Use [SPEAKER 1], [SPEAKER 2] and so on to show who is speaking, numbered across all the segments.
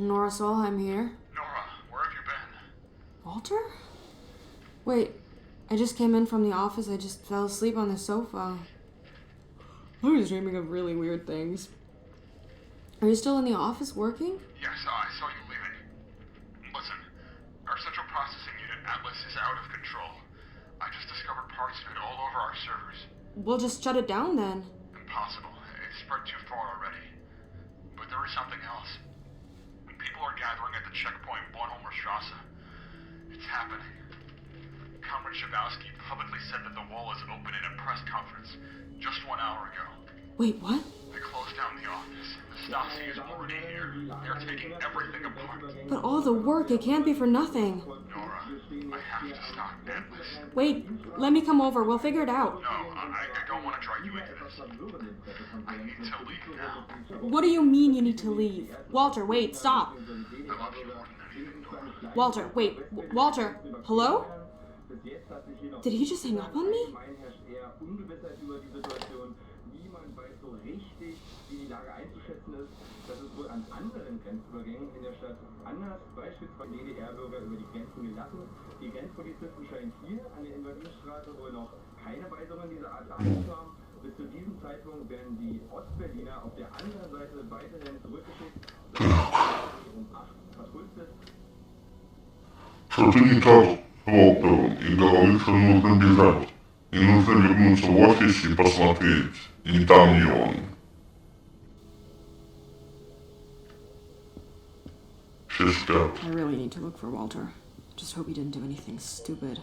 [SPEAKER 1] Nora Solheim here.
[SPEAKER 2] Nora, where have you been?
[SPEAKER 1] Walter? Wait, I just came in from the office. I just fell asleep on the sofa. I was dreaming of really weird things. Are you still in the office working?
[SPEAKER 2] Yes, I saw you leaving. Listen, our central processing unit, Atlas, is out of control. I just discovered parts of it all over our servers.
[SPEAKER 1] We'll just shut it down then.
[SPEAKER 2] Impossible. It's spread too far already. But there is something else. People are gathering at the checkpoint Bornholmer Strasse. It's happening. Comrade Shabowski publicly said that the wall is open in a press conference just 1 hour ago.
[SPEAKER 1] Wait, what?
[SPEAKER 2] They closed down the office. The Stasi is already here. They're taking everything apart.
[SPEAKER 1] But all the work, it can't be for nothing.
[SPEAKER 2] Nora, I have to stop Atlas.
[SPEAKER 1] Wait, let me come over. We'll figure it out.
[SPEAKER 2] No, I don't want to drag you into this. I need to leave now.
[SPEAKER 1] What do you mean you need to leave? Walter, wait, stop.
[SPEAKER 2] I love you more than anything, Nora.
[SPEAKER 1] Walter, wait. Walter, hello? Did he just hang up on me?
[SPEAKER 3] Dass es wohl an anderen Grenzübergängen in der Stadt anders, beispielsweise DDR-Bürger über die Grenzen gelassen. Die Grenzpolizisten scheinen hier an der Invalidenstraße wohl noch keine Weisungen dieser Art erhalten zu haben. Bis zu diesem Zeitpunkt werden die Ostberliner auf der anderen Seite weiterhin zurückgeschickt. Um 8 vertröstet.
[SPEAKER 4] Сотрудников Волкова и говорит, что нужно бежать. И нужно вернуться в офис и посмотреть, не там ли он. Все спят.
[SPEAKER 1] I really need to look for Walter. Just hope he didn't do anything stupid.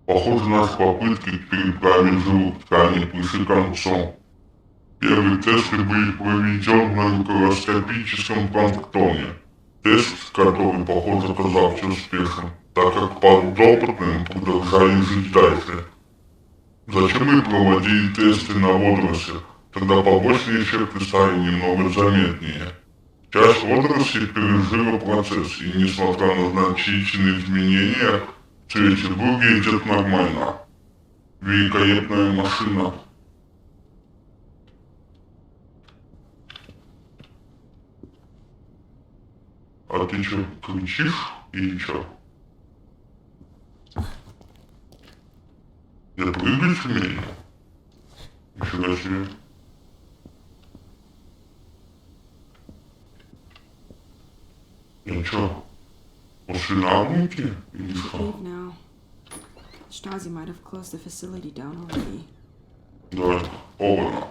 [SPEAKER 4] Похоже, наши попытки к переправе живут ткани выше концом. Первый тест был проведен на микроскопическом планктоне. Тест, который, похоже, оказался успешным, так как подопытные продолжали жить дальше. Зачем мы проводили тесты на водорослях? Тогда побочные эффекты стали немного заметнее. Часть водорослей пережила процесс, и несмотря на значительные изменения, в цвете выглядит нормально. Великолепная машина. А ты чё, кричишь или чё? Я прыгать умею? Нифига себе. Я чё, после нагнуки или что?
[SPEAKER 1] Leave now. Stasi might have closed the facility down already.
[SPEAKER 4] Да, оба.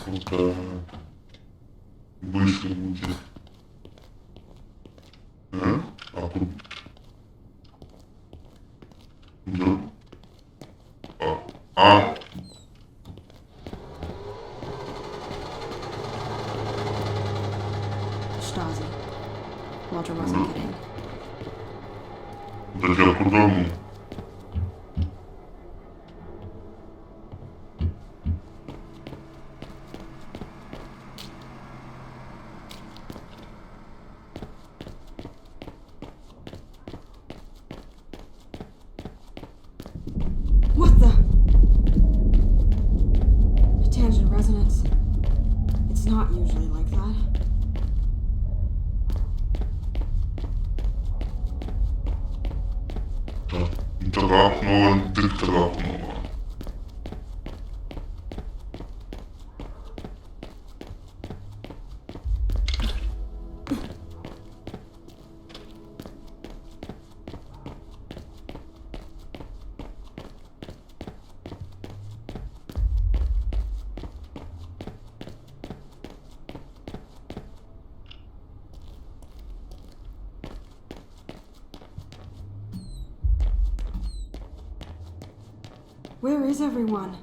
[SPEAKER 4] Это быстро будет. А тут? Да. А.
[SPEAKER 1] Stasi. Walter wasn't kidding.
[SPEAKER 4] Да я куда мы?
[SPEAKER 1] What the? A tangent resonance. It's not usually like that.
[SPEAKER 4] Трахнула, ты трахнула.
[SPEAKER 1] Where is everyone?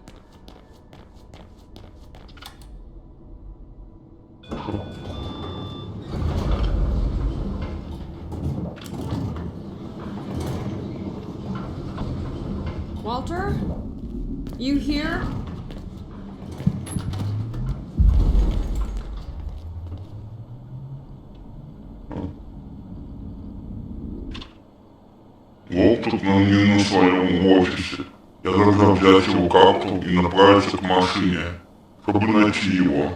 [SPEAKER 1] Walter? You here?
[SPEAKER 4] Лоптут на мне на своем офисе. Я должна взять его карту и направиться к машине, чтобы найти его.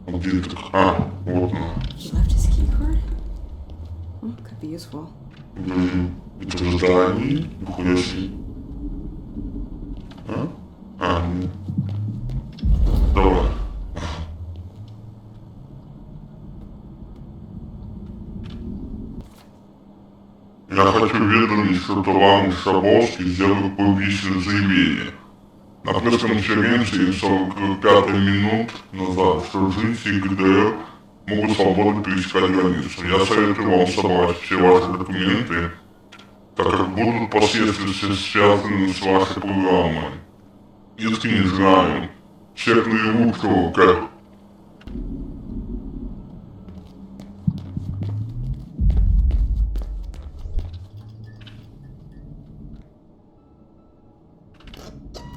[SPEAKER 4] Где ты? А, вот она.
[SPEAKER 1] He left his key card? Oh, could be useful.
[SPEAKER 4] Блин, это в здании? Выходи. А? А, нет. Давай. Я хочу уведомить, что Талан Шабовский сделал публичное заявление на пресс-конференции 45 минут назад, что жители ГДР могут свободно пересекать границу. Я советую вам собрать все ваши документы, так как будут последствия, связанные с вашей программой. Искренне знаю, всех наилучшего, как...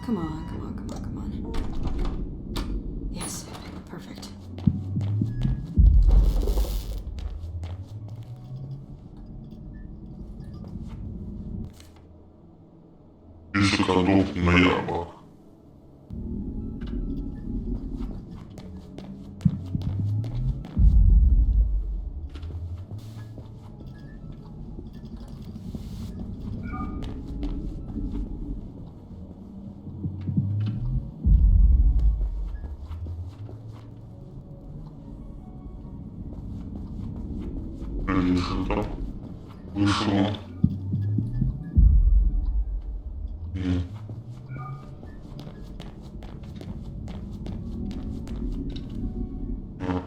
[SPEAKER 1] Come on, come on, come on, come on. Yes, perfect.
[SPEAKER 4] Список ходов на яблок. Что-то вышло. Нет.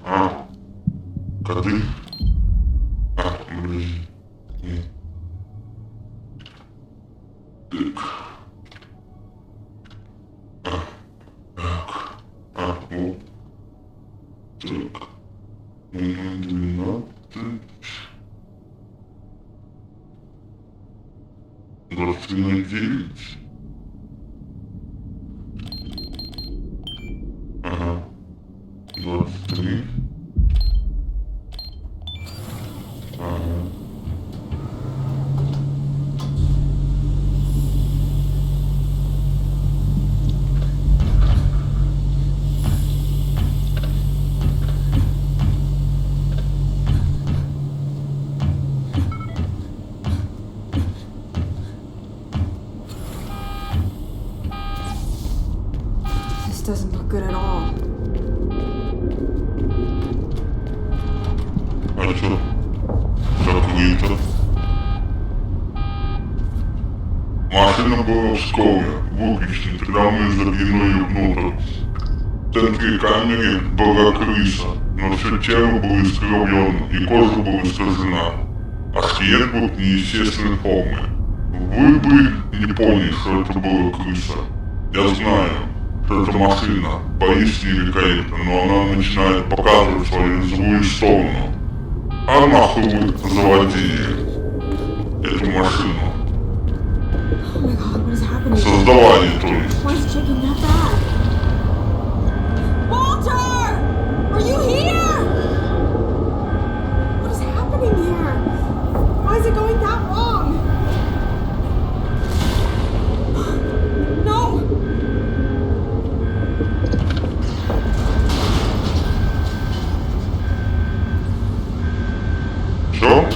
[SPEAKER 4] А, коты? А, блин. Нет. Так. Так. Вот. Так. 12. 29. Ага. 23. Ага.
[SPEAKER 1] Doesn't look good at all.
[SPEAKER 4] А чё? Как выйти? Машина была в школе, выключена, тогда мы заглянули внутрь. В центре камеры была крыса, но все тело было искривлено и кожа была искажена, а скелет был неестественной формы. Вы бы не поняли, что это была крыса. Я знаю, что эта машина поистине великолепна, но она начинает показывать свою злую сторону. А нахуй вы заводили эту машину?
[SPEAKER 1] Oh my god, what is happening?
[SPEAKER 4] Создавание, то есть.
[SPEAKER 1] Why is shaking that bad? Walter! Are you here? What is happening here? Why is it going that wrong? No!
[SPEAKER 4] Что?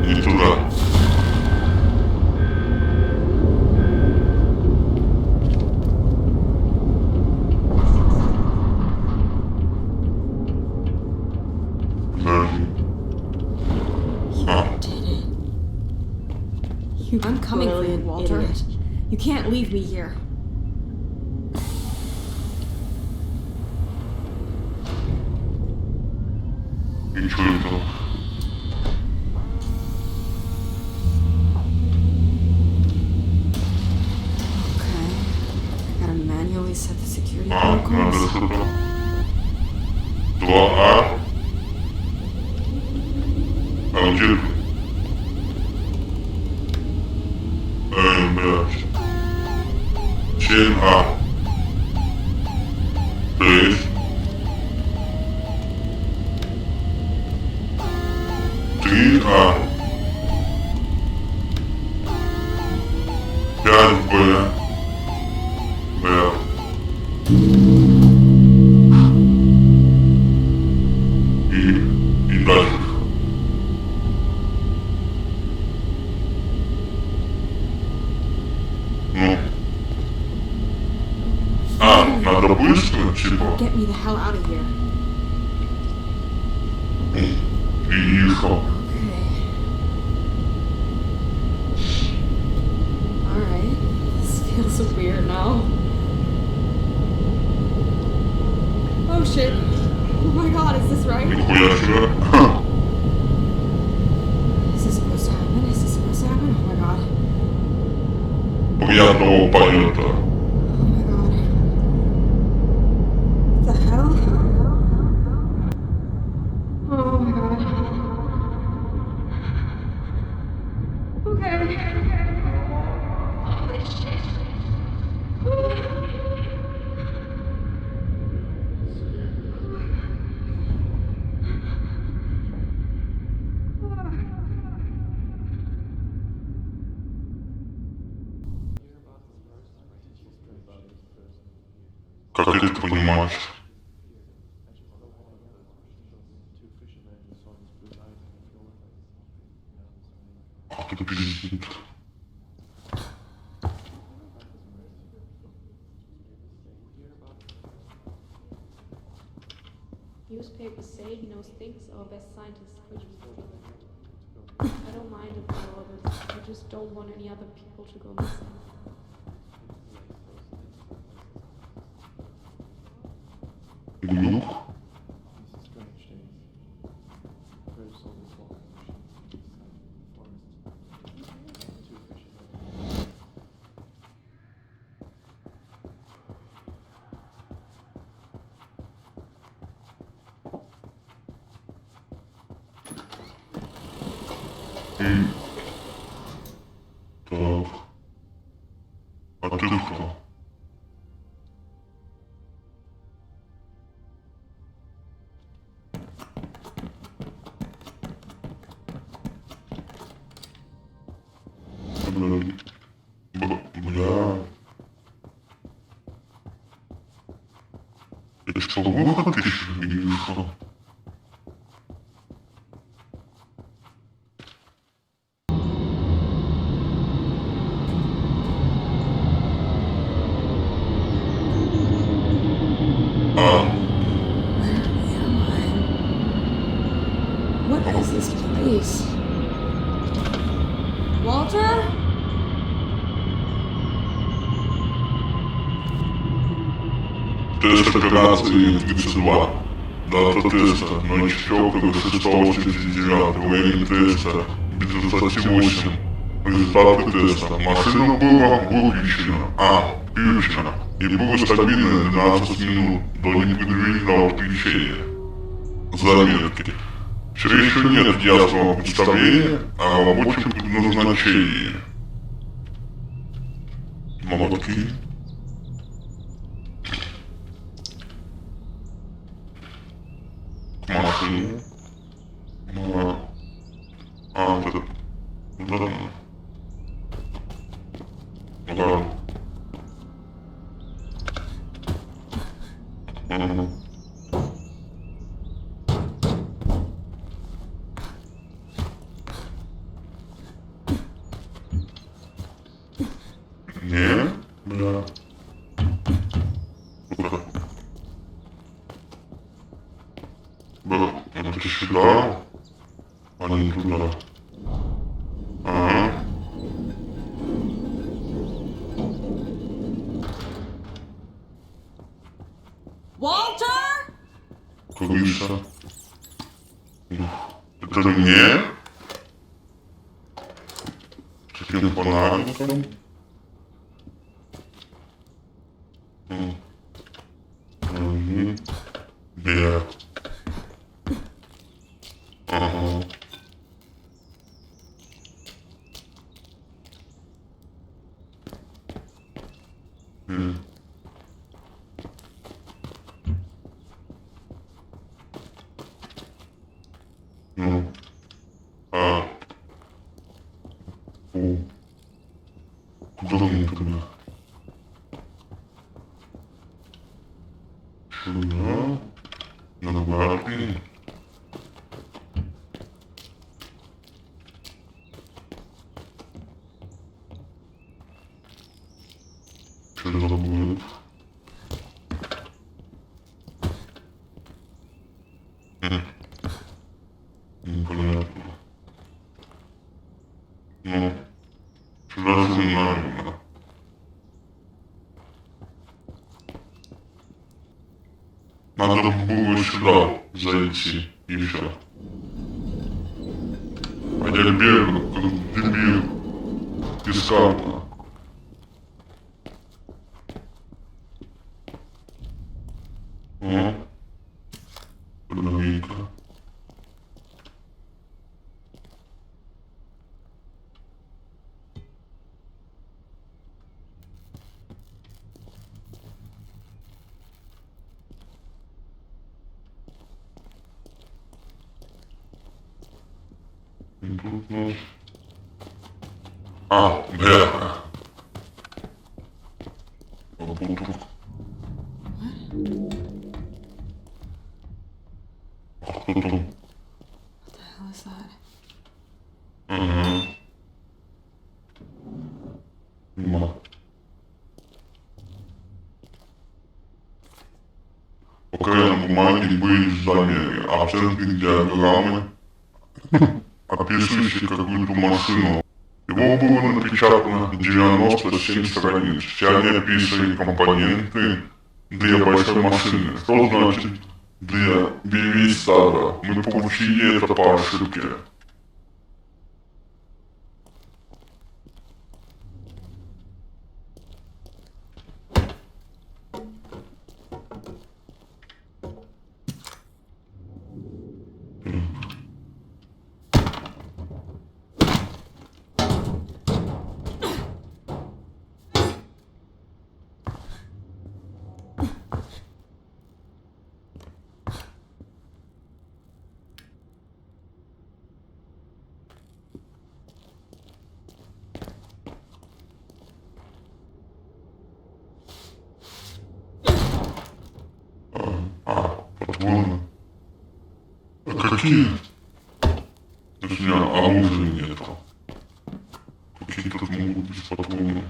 [SPEAKER 4] Не туда. Подожди.
[SPEAKER 1] I'm coming for you,
[SPEAKER 5] Brilliant
[SPEAKER 1] Walter.
[SPEAKER 5] idiot.
[SPEAKER 1] You can't leave me here.
[SPEAKER 4] Ничего этого.
[SPEAKER 1] Okay. I gotta manually set the security
[SPEAKER 4] Надо
[SPEAKER 1] protocols.
[SPEAKER 4] что-то. 2А. А где ты? Блядь. 7А. 6. 3А. 5Б. Б. И дальше. Ну. Надо быстро, типа.
[SPEAKER 1] Get me the hell out of here.
[SPEAKER 4] Тихо.
[SPEAKER 1] Okay. Alright. This feels weird now. Oh shit. Oh my god, is this right?
[SPEAKER 4] Нихуя себе.
[SPEAKER 1] Is this supposed to happen? Is this supposed to happen? Oh my god.
[SPEAKER 4] Приятного полета.
[SPEAKER 1] Oh my god. What the hell? Oh my god. Okay. Holy shit.
[SPEAKER 4] Как ты это понимаешь? Ах ты пиздит.
[SPEAKER 5] Newspapers say he knows things our best scientists produce. I don't mind if we know this. I just don't want any other people to go missing.
[SPEAKER 4] Глюк? Так. А ты кто? Бля. Это что, выход еще или что?
[SPEAKER 1] What is this place? Walter?
[SPEAKER 4] Тест операции 32. Дата теста 04.06.79. Время теста без 28. Результаты теста. Машина была выключена. Включена. И было стабильно 12 минут до непредвиденного отключения. Заметки. Все еще нет ясного представления о рабочем предназначении. Молотки. К машине. Это... Да. Ладно. Не, бля. Куда? Бля, это сюда, а не туда. Ага.
[SPEAKER 1] Walter?
[SPEAKER 4] Крыса. Это мне? С таким фонариком? Бе. Ага. Ну. А. О. Куда мне туда? Сюда. На башню. Что это будет? Понятно. Ну, сюда наверное. Надо было сюда зайти и все. А я бегаю, как дебил. Бескарно. О. Новенько. Тут, ну... А, бля. Попутал. Кто там?
[SPEAKER 1] What the hell is that?
[SPEAKER 4] Ага. Ма. Пока я на бумаге были замеры, оценки диаграммы, описывающие какую-то машину. Его было напечатано 97 страниц. Все они описывали компоненты для большой машины. Что значит для Бивистара? Мы получили это по ошибке. Патроны. А какие? У меня оружия нету. Какие тут могут быть патроны?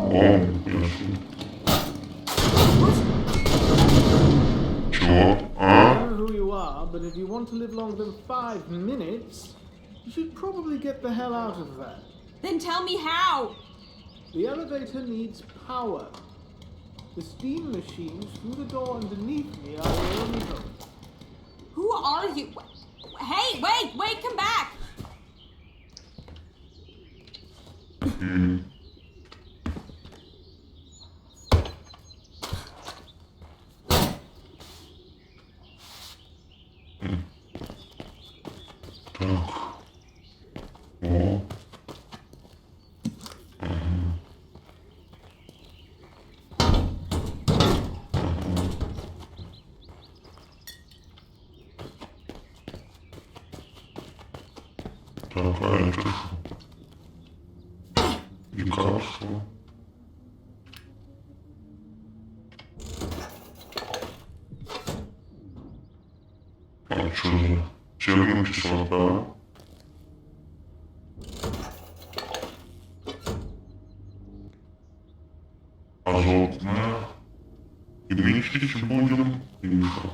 [SPEAKER 4] О, ясно. Чего?
[SPEAKER 6] I
[SPEAKER 4] А?
[SPEAKER 6] don't know who you are, but if you want to live longer than 5 minutes, you should probably get the hell out of there.
[SPEAKER 1] Then tell me how!
[SPEAKER 6] The elevator needs power. The steam machines through the door underneath me are the only hope.
[SPEAKER 1] Who are you? Hey, wait, come back!
[SPEAKER 4] Так. О. Так, а это что? Лекарство. А что за серная кислота? Азотная. И микс. чистить будем или что?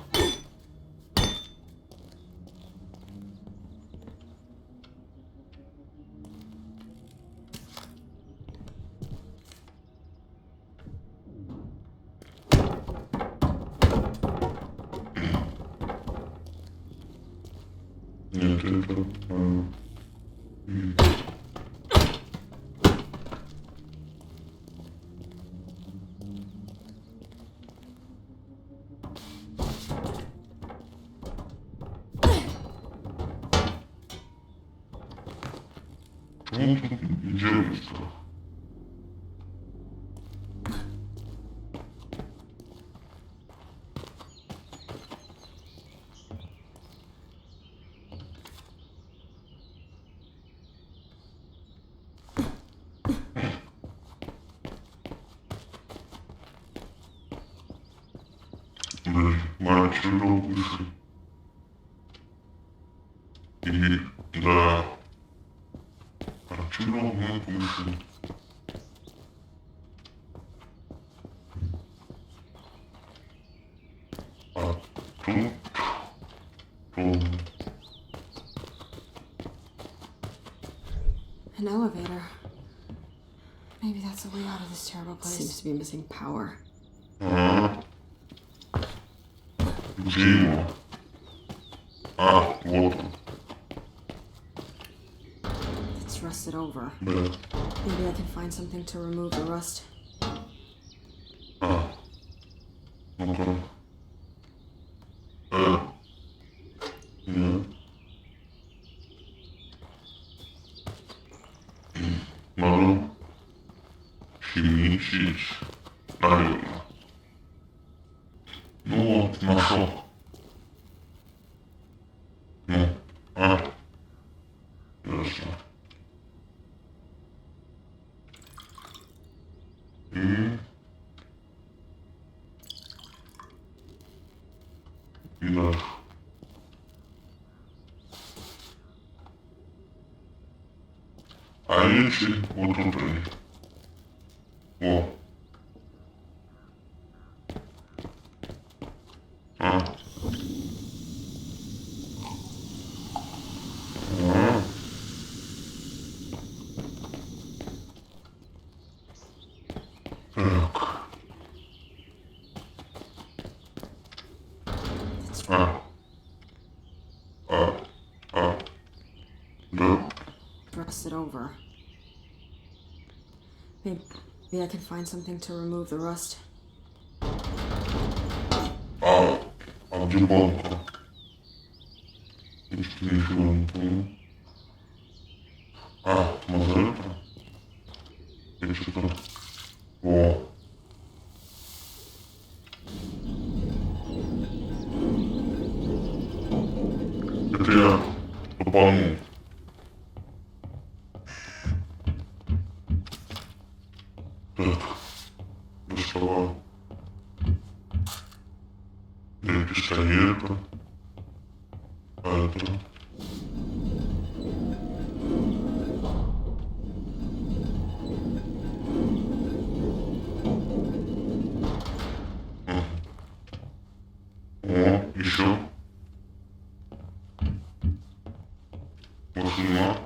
[SPEAKER 4] Нет, это... Ну, тут делается. Блин, моя чудо вышли. И, да... Чудо мы вышли. А тут...
[SPEAKER 1] An elevator. Maybe that's the way out of this terrible place. Seems to be missing power.
[SPEAKER 4] Где его? А, вот он.
[SPEAKER 1] It's rusted over.
[SPEAKER 4] Да.
[SPEAKER 1] Maybe I can find something to remove the rust.
[SPEAKER 4] А. Ну-ка. Нет. Надо химичить, наверное. Ну вот, нашел. Ну, ясно. И дальше. А если вот тут они? О. Так. Да.
[SPEAKER 1] Rusted over. Maybe I can find something to remove the rust.
[SPEAKER 4] А где банка? Если ничего не понял. Может это? Или что-то? О. Это я тупанул. Так. Доставай. Для пистолета. А это? О, еще. Вот сюда.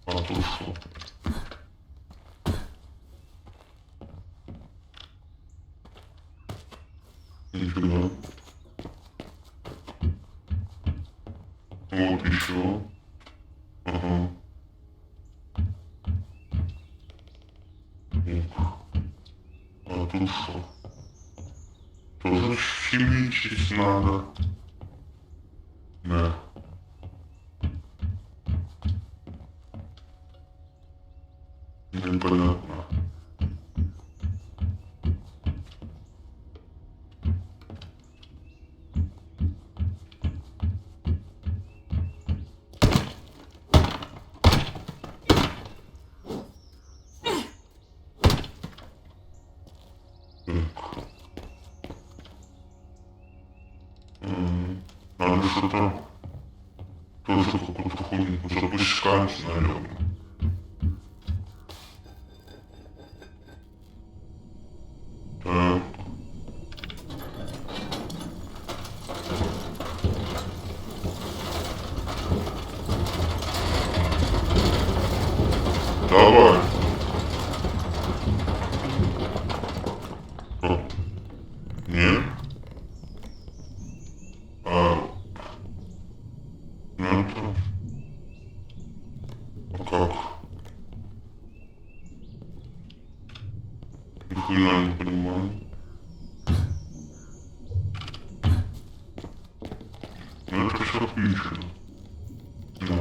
[SPEAKER 4] А тут что? Нифига. Вот еще. Ага. А тут что? Тоже химичить надо. Да. Непонятно. Так. что-то тоже какую-то хуйню запускать, наверное. Так. Давай. О. Нет? Нет. А как? Нихуя не понимаю. Ну это все отлично. Да.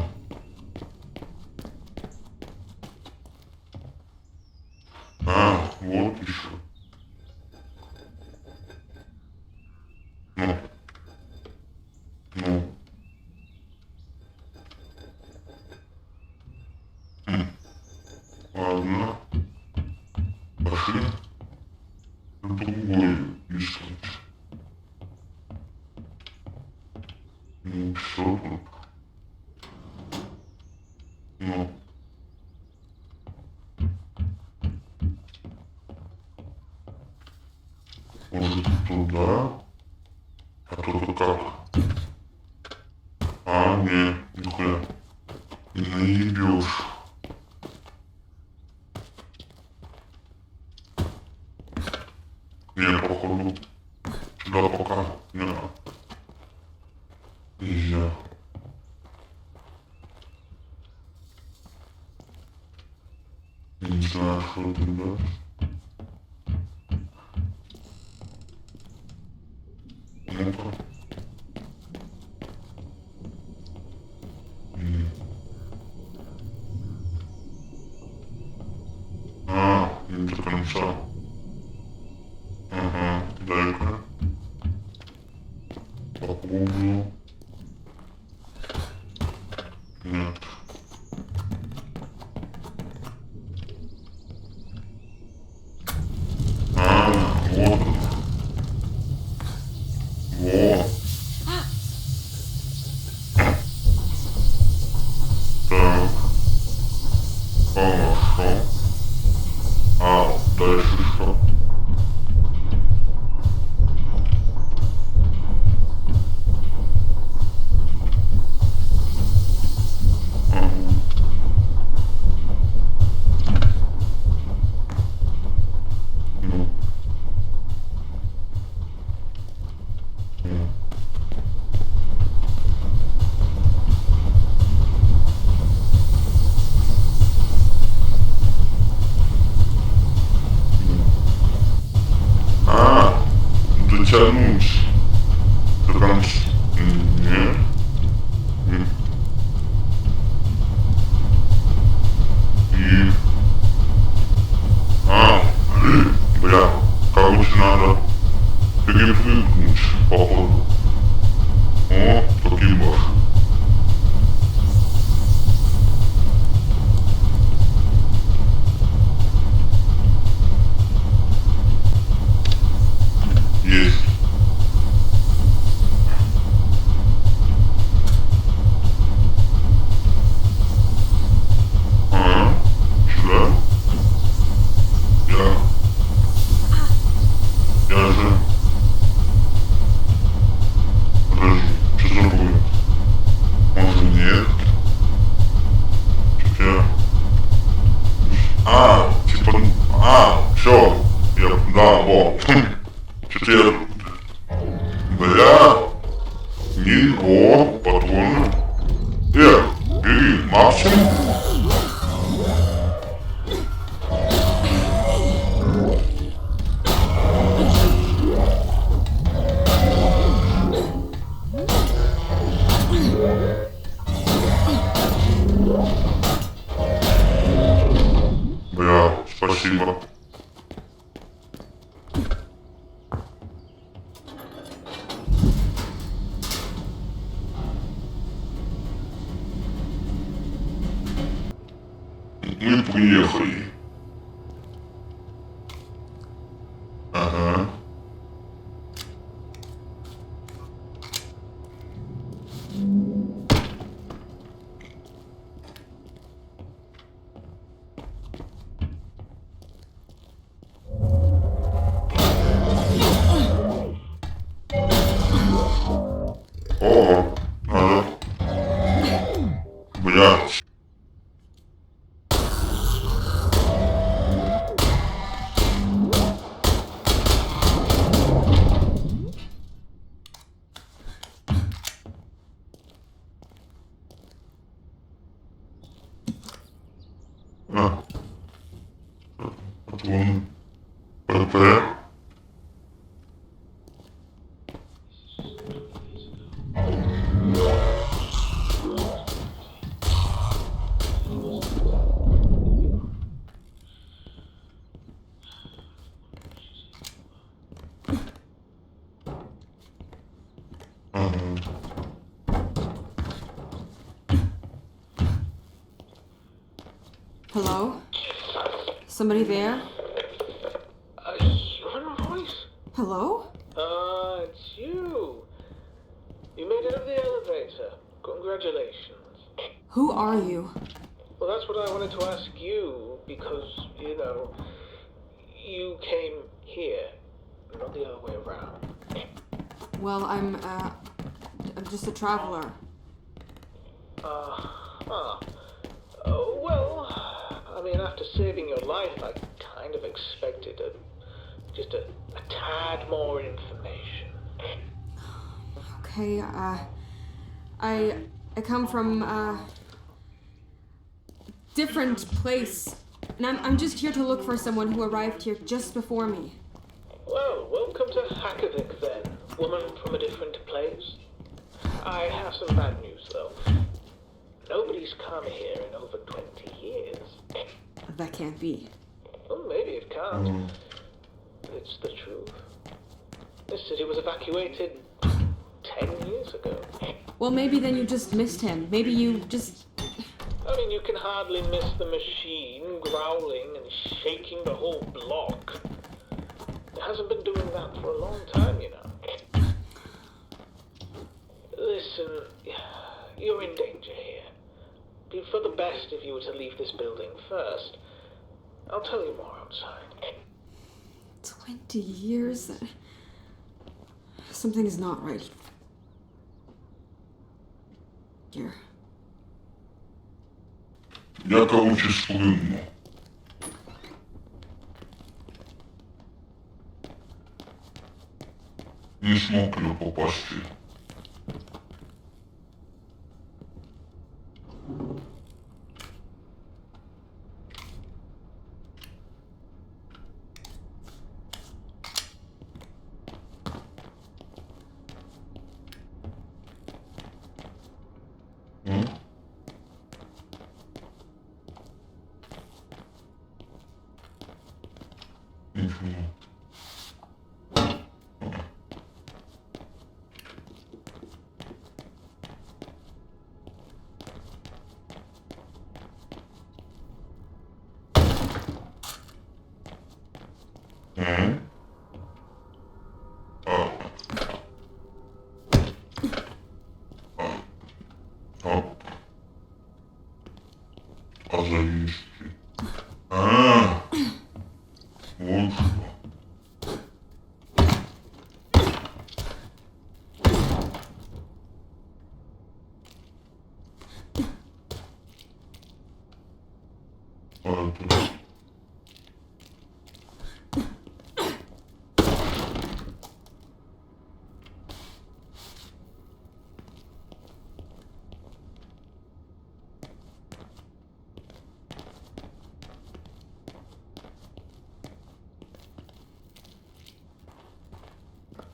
[SPEAKER 4] Вот еще. Ну. Ладно. Пошли. Другой искать. Ну, что тут? Ну. Может, туда? А только как? Не, нихуя. Не наебешь. Не, походу. Сюда пока. Не. Нельзя. Не знаю, что это даст. Ну-ка. Не до конца. Ага, дай-ка. Попробую. Нет. Вот он. Вот. Так. Хорошо. Дальше что? Дотянуть до конца. Нет. И... бля, короче, надо перепрыгнуть, походу. О, такие башни. Есть. Сюда? Я же... Подожди, что такое? Может нет? Что-то я... типа... всё. Да, вот. Что-то я... Бля... патроны. Бери, максимум. Бля, спасибо. Мы приехали. Ага. Патрон. ПП.
[SPEAKER 1] Hello? Somebody there?
[SPEAKER 7] Human voice?
[SPEAKER 1] Hello?
[SPEAKER 7] It's you. You made it up the elevator. Congratulations.
[SPEAKER 1] Who are you?
[SPEAKER 7] Well, that's what I wanted to ask you, because, you know, you came here, not the other way around.
[SPEAKER 1] Well, I'm just a traveler.
[SPEAKER 7] Well, I mean, after saving your life, I kind of expected just a tad more information.
[SPEAKER 1] Okay, I come from different place, and I'm just here to look for someone who arrived here just before me.
[SPEAKER 7] Well, welcome to Hakovic then, woman from a different place. I have some bad news though. Nobody's come here in over 20 years.
[SPEAKER 1] That can't be.
[SPEAKER 7] Well, maybe it can't. It's the truth. This city was evacuated 10 years ago.
[SPEAKER 1] Well, maybe then you just missed him. Maybe you just...
[SPEAKER 7] I mean, you can hardly miss the machine growling and shaking the whole block. It hasn't been doing that for a long time, you know. Listen, you're in danger here. Be for the best if you were to leave this building first. I'll tell you more outside.
[SPEAKER 1] 20 years? Something is not right here.
[SPEAKER 4] Я, короче, спрыгну. Не смог ее попасть. Завести. Вот что. Это.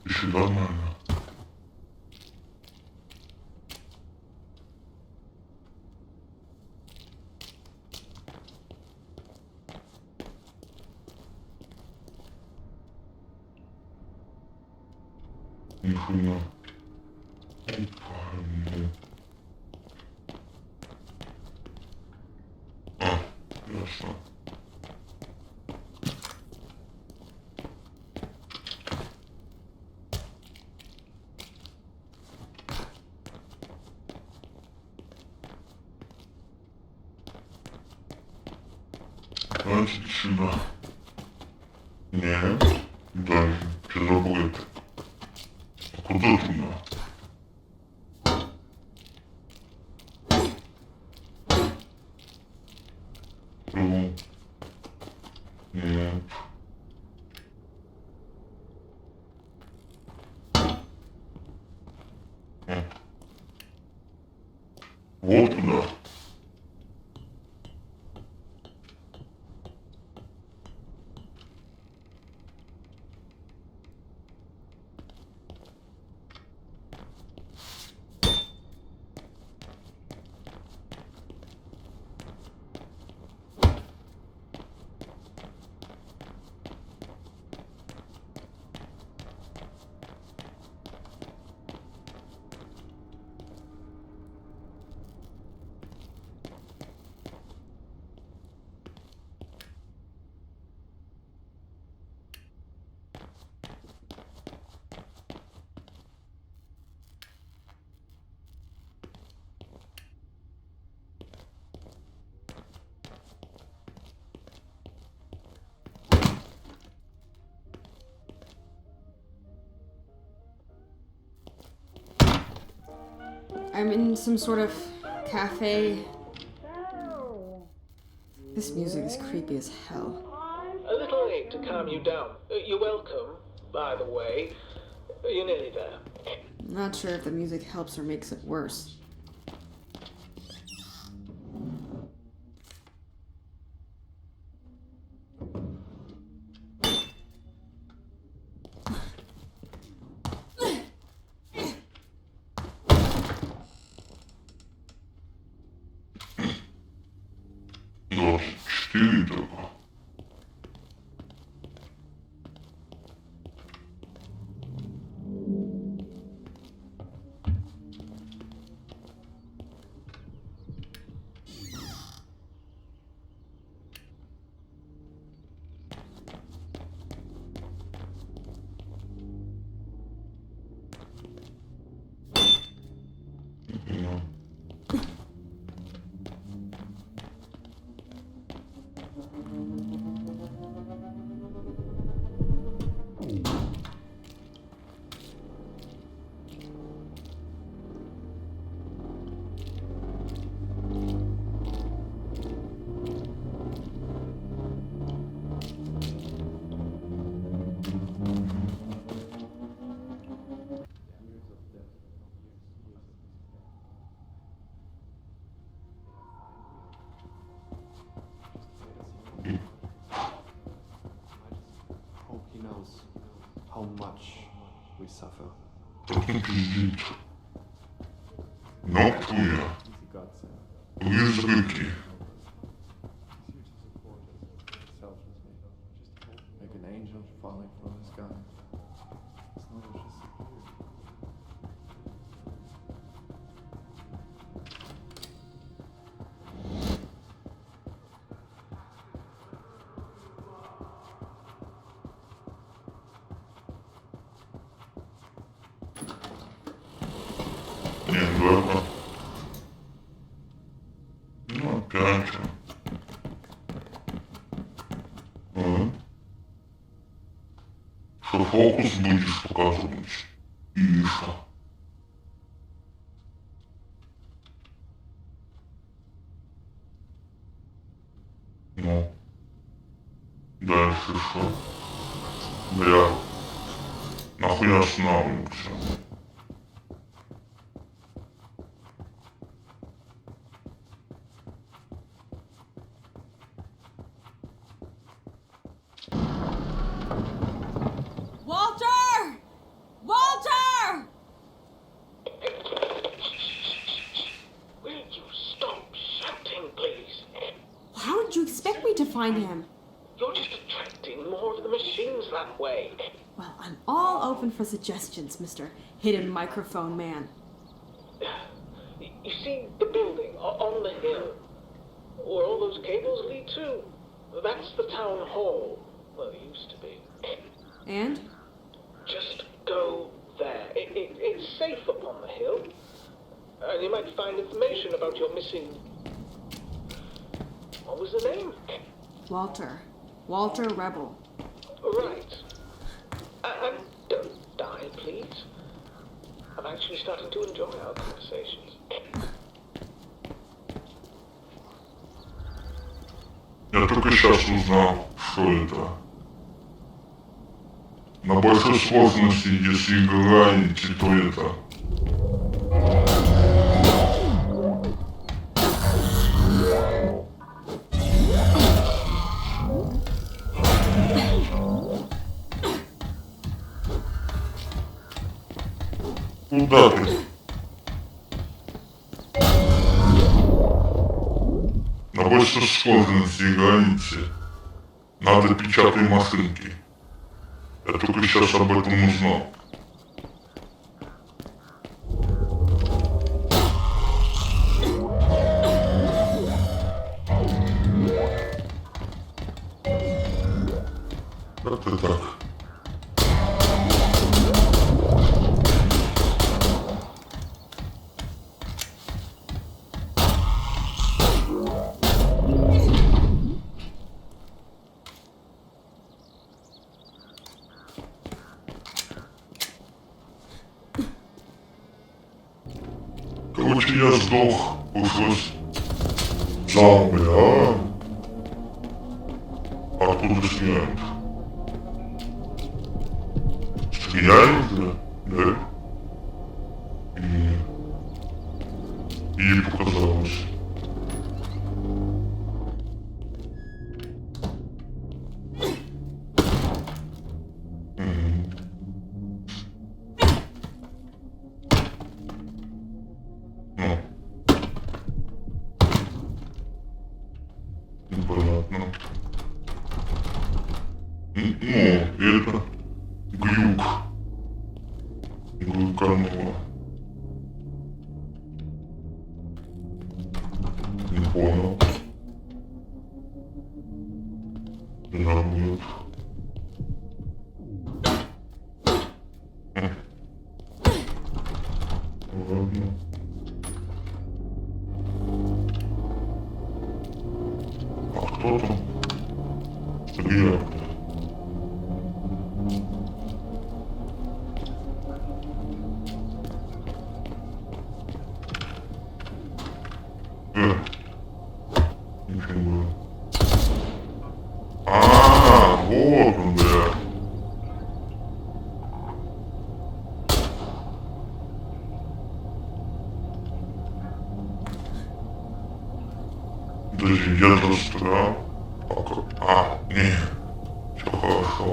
[SPEAKER 4] Еще нормально. Нихуя. Ясно. Значит, сюда. Нет, дальше. Что будет? А куда туда? Ну, нет. Вот туда.
[SPEAKER 1] I'm in some sort of cafe. This music is creepy as hell.
[SPEAKER 7] A little aid to calm you down. You're welcome, by the way. You're nearly there.
[SPEAKER 1] I'm not sure if the music helps or makes it worse.
[SPEAKER 4] Dosyć czciwi tego. No.
[SPEAKER 8] Hope he knows how much we suffer.
[SPEAKER 4] Takim pizdzić. No czuję.
[SPEAKER 8] Easy gods and
[SPEAKER 4] To jest zwykły.
[SPEAKER 8] here to support us selflessly. Just like an angel falling from the sky. Znowu się sypuje.
[SPEAKER 4] Nie dobra. No, pięknie. Что фокус будешь показывать? И что? Ну, дальше что? Бля, нахуй останавливаться?
[SPEAKER 1] Walter! Walter!
[SPEAKER 7] Will you stop shouting, please?
[SPEAKER 1] How did you expect me to find him?
[SPEAKER 7] You're just attracting more of the machines that way.
[SPEAKER 1] Well, I'm all open for suggestions, Mr. Hidden Microphone Man.
[SPEAKER 7] You see the building on the hill, where all those cables lead to? That's the town hall. Well, it used to be.
[SPEAKER 1] And?
[SPEAKER 7] Just go there. It's safe up on the hill. And you might find information about your missing... What was the name?
[SPEAKER 1] Walter. Walter Rebel.
[SPEAKER 7] Right. And don't die, please. I'm actually starting to enjoy our conversations.
[SPEAKER 4] Я только сейчас узнал, что это. На большой сложности, если играете, то это. Куда ты? На большой сложности играете. Надо печатать машинки. Я только сейчас об этом узнал. Как-то так. иначе я сдох. Пришлось сам, бля. Откуда снять? Стреляли, да? Да? Нет. Ей показалось. Ну. Непонятно. Это глюк. Глюкануло. Не понял. Да, нет. Ладно. А кто там? Стреляет. Нифига. Вот он, бля. Подожди, я застрял. Не. Все хорошо.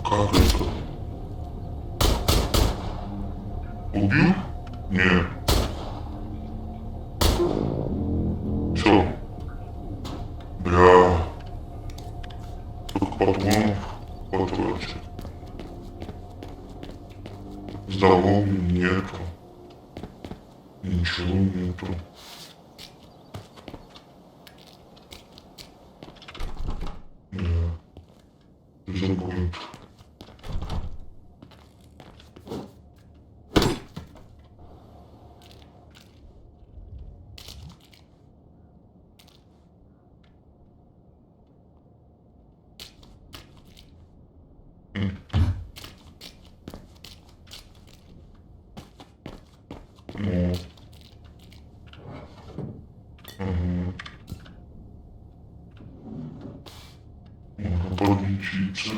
[SPEAKER 4] Как это? Убил? Нет. Все. Бля. Только патронов потратил. Здоровья нету. Ничего нету. Да. Забудь. Ну. Угу. Можно подлечиться.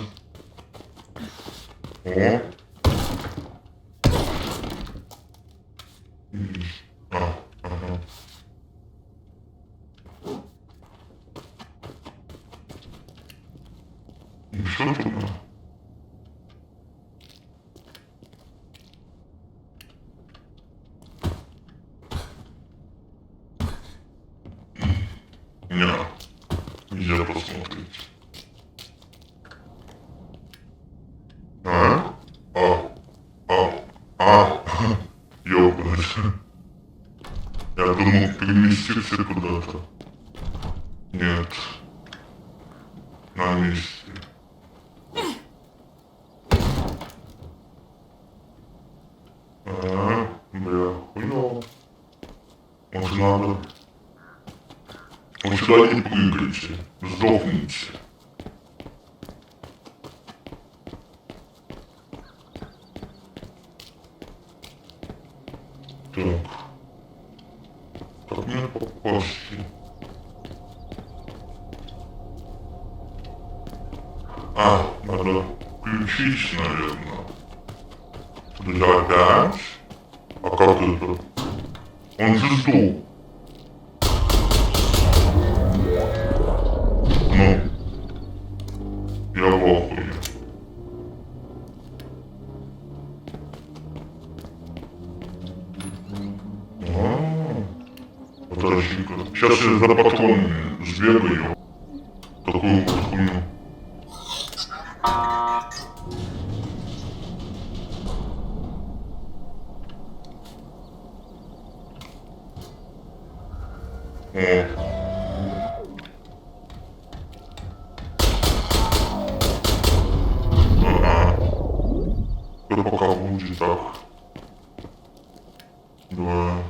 [SPEAKER 4] О. Ага. И все туда. Нет, нельзя посмотреть. Ёбнуть. Я думал переместиться куда-то. Нет. На месте. Бля, хуёво. Может надо. Вот сюда не прыгайте, сдохните. Так. Как мне попасть? Надо включить, наверное. Подожди, опять? А как это? Он же сдох. Ну, я в ахуе. Подожди-ка. Сейчас я за патронами сбегаю. Такую вот хуйню. Это пока будет так. Да.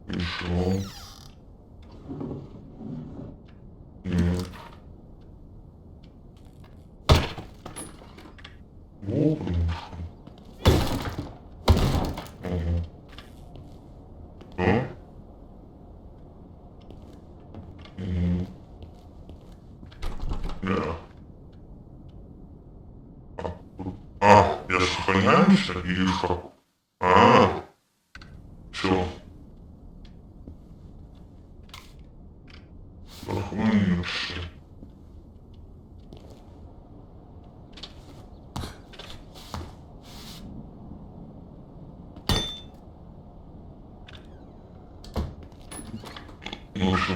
[SPEAKER 4] Еще. Нет. Вот он. Что? Да. Я сохраняемся или как? Все. Сохраняешься. Ну что?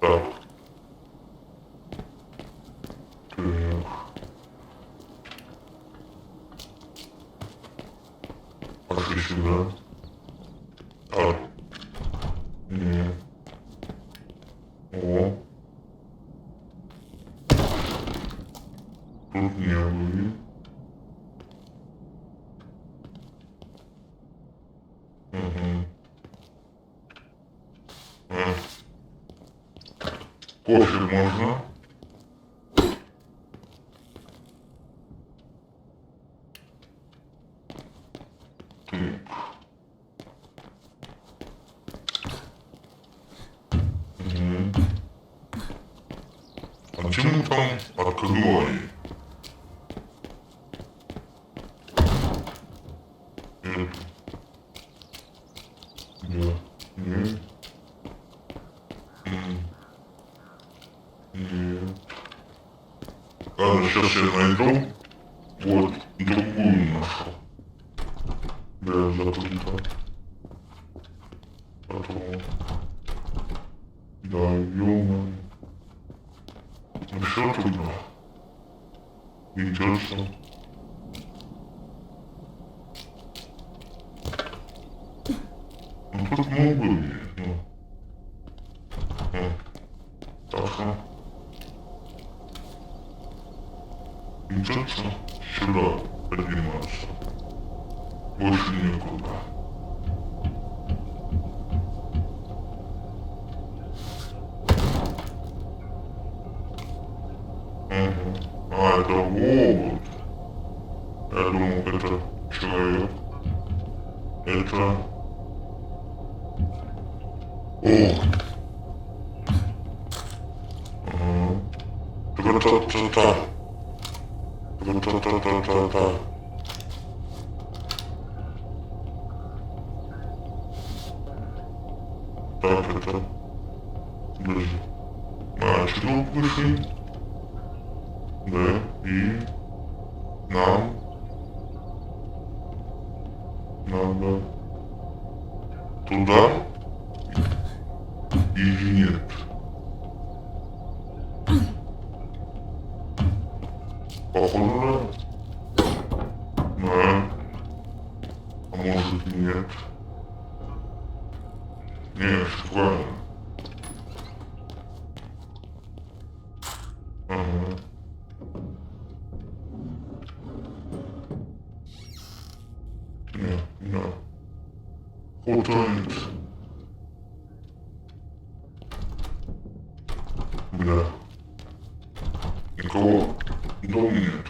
[SPEAKER 4] Так. Так. Пошли сюда. Так. Нет. О. Тут не было. Кофе можно? А почему там открывали? Это. Да. Нет. Нет. Ладно, сейчас я найду. Вот, другую нашел. Да, закрыто. Потом. Да, ё-моё. Ну всё трудно. Интересно. Ну тут много есть, ну. Так. Интересно. Сюда подниматься. Больше некуда. А, это овод. Я думал, это человек. Это... О! Ага. Та-та-та-та-та. Та-та-та-та-та-та. Так, это... Подожди. А, что вышли? Да, и... Нам... Надо... Туда? Или нет? Похоже, да. А может нет. Нет, правильно. Ага. Нет. Хватает. Бля. Никого дома нет.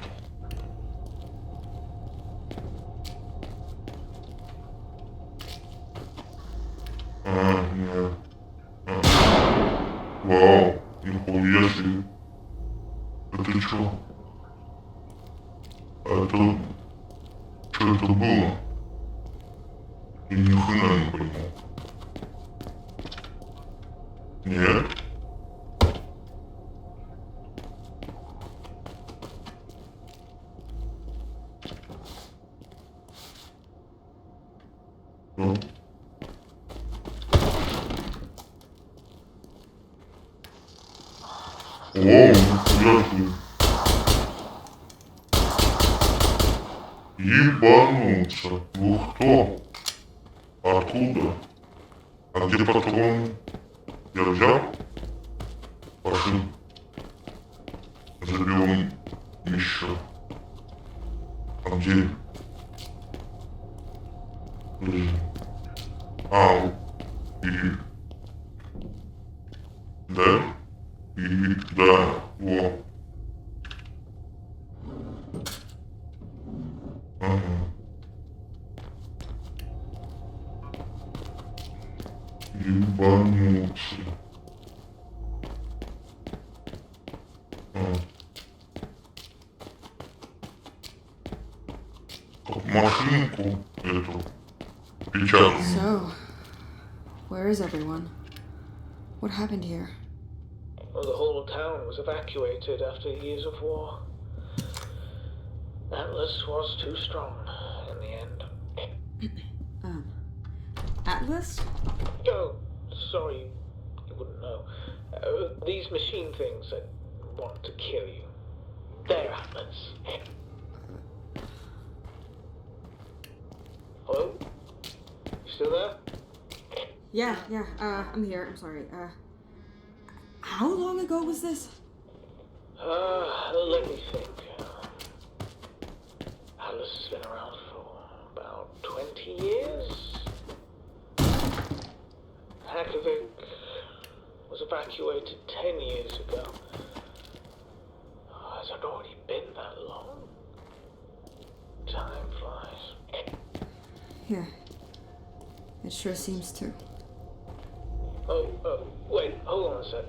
[SPEAKER 4] Нет. Вау, нихуя себе. Это чё? Это... Что это было? Я ни хрена не понял. Нет? Ну? О, нихуя себе. Ебануться. Вы кто? Откуда? А где патрон? Я взял? Пошли. Заберем еще. А где? Блин. Ау. И... Да? И... Да. Во. Ага. Ебануться. Как машинку эту печатную.
[SPEAKER 1] So, where is everyone? What happened here?
[SPEAKER 7] Well, the whole town was evacuated after years of war. Atlas was too strong in the end.
[SPEAKER 1] Atlas?
[SPEAKER 7] Oh, sorry, you wouldn't know. These machine things that want to kill you. They're Atlas. Hello? You still there?
[SPEAKER 1] Yeah, I'm here. I'm sorry. How long ago was this?
[SPEAKER 7] Let me think. Atlas has been around for about 20 years. Hakovic was evacuated 10 years ago. Has it already been that long? Time flies.
[SPEAKER 1] Yeah. It sure seems to.
[SPEAKER 7] Oh, wait, hold on a sec.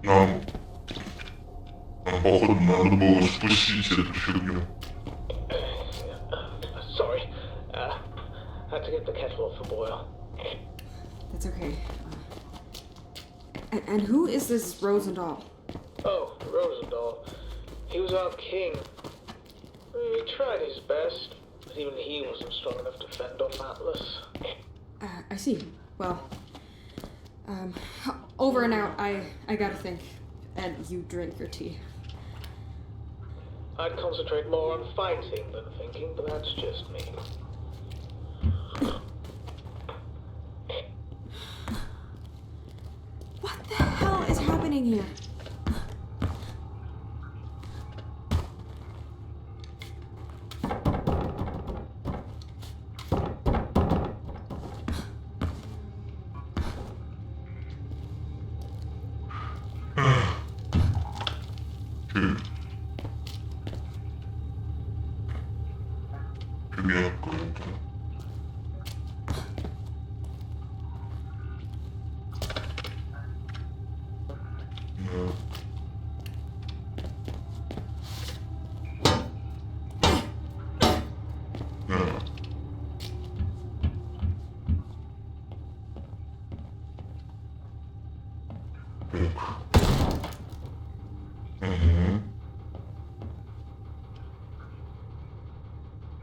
[SPEAKER 4] Нам походу надо было спустить эту фигню.
[SPEAKER 7] Sorry. Had to get the kettle off the boil.
[SPEAKER 1] That's okay. And who is this Rosendahl?
[SPEAKER 7] Oh, Rosendahl. He was our king. He tried his best, but even he wasn't strong enough to fend off Atlas.
[SPEAKER 1] I see. Well, over and out. I gotta think. And you drink your tea.
[SPEAKER 7] I'd concentrate more on fighting than thinking, but that's just me.
[SPEAKER 1] What the hell is happening here?
[SPEAKER 4] Фигня какая-то.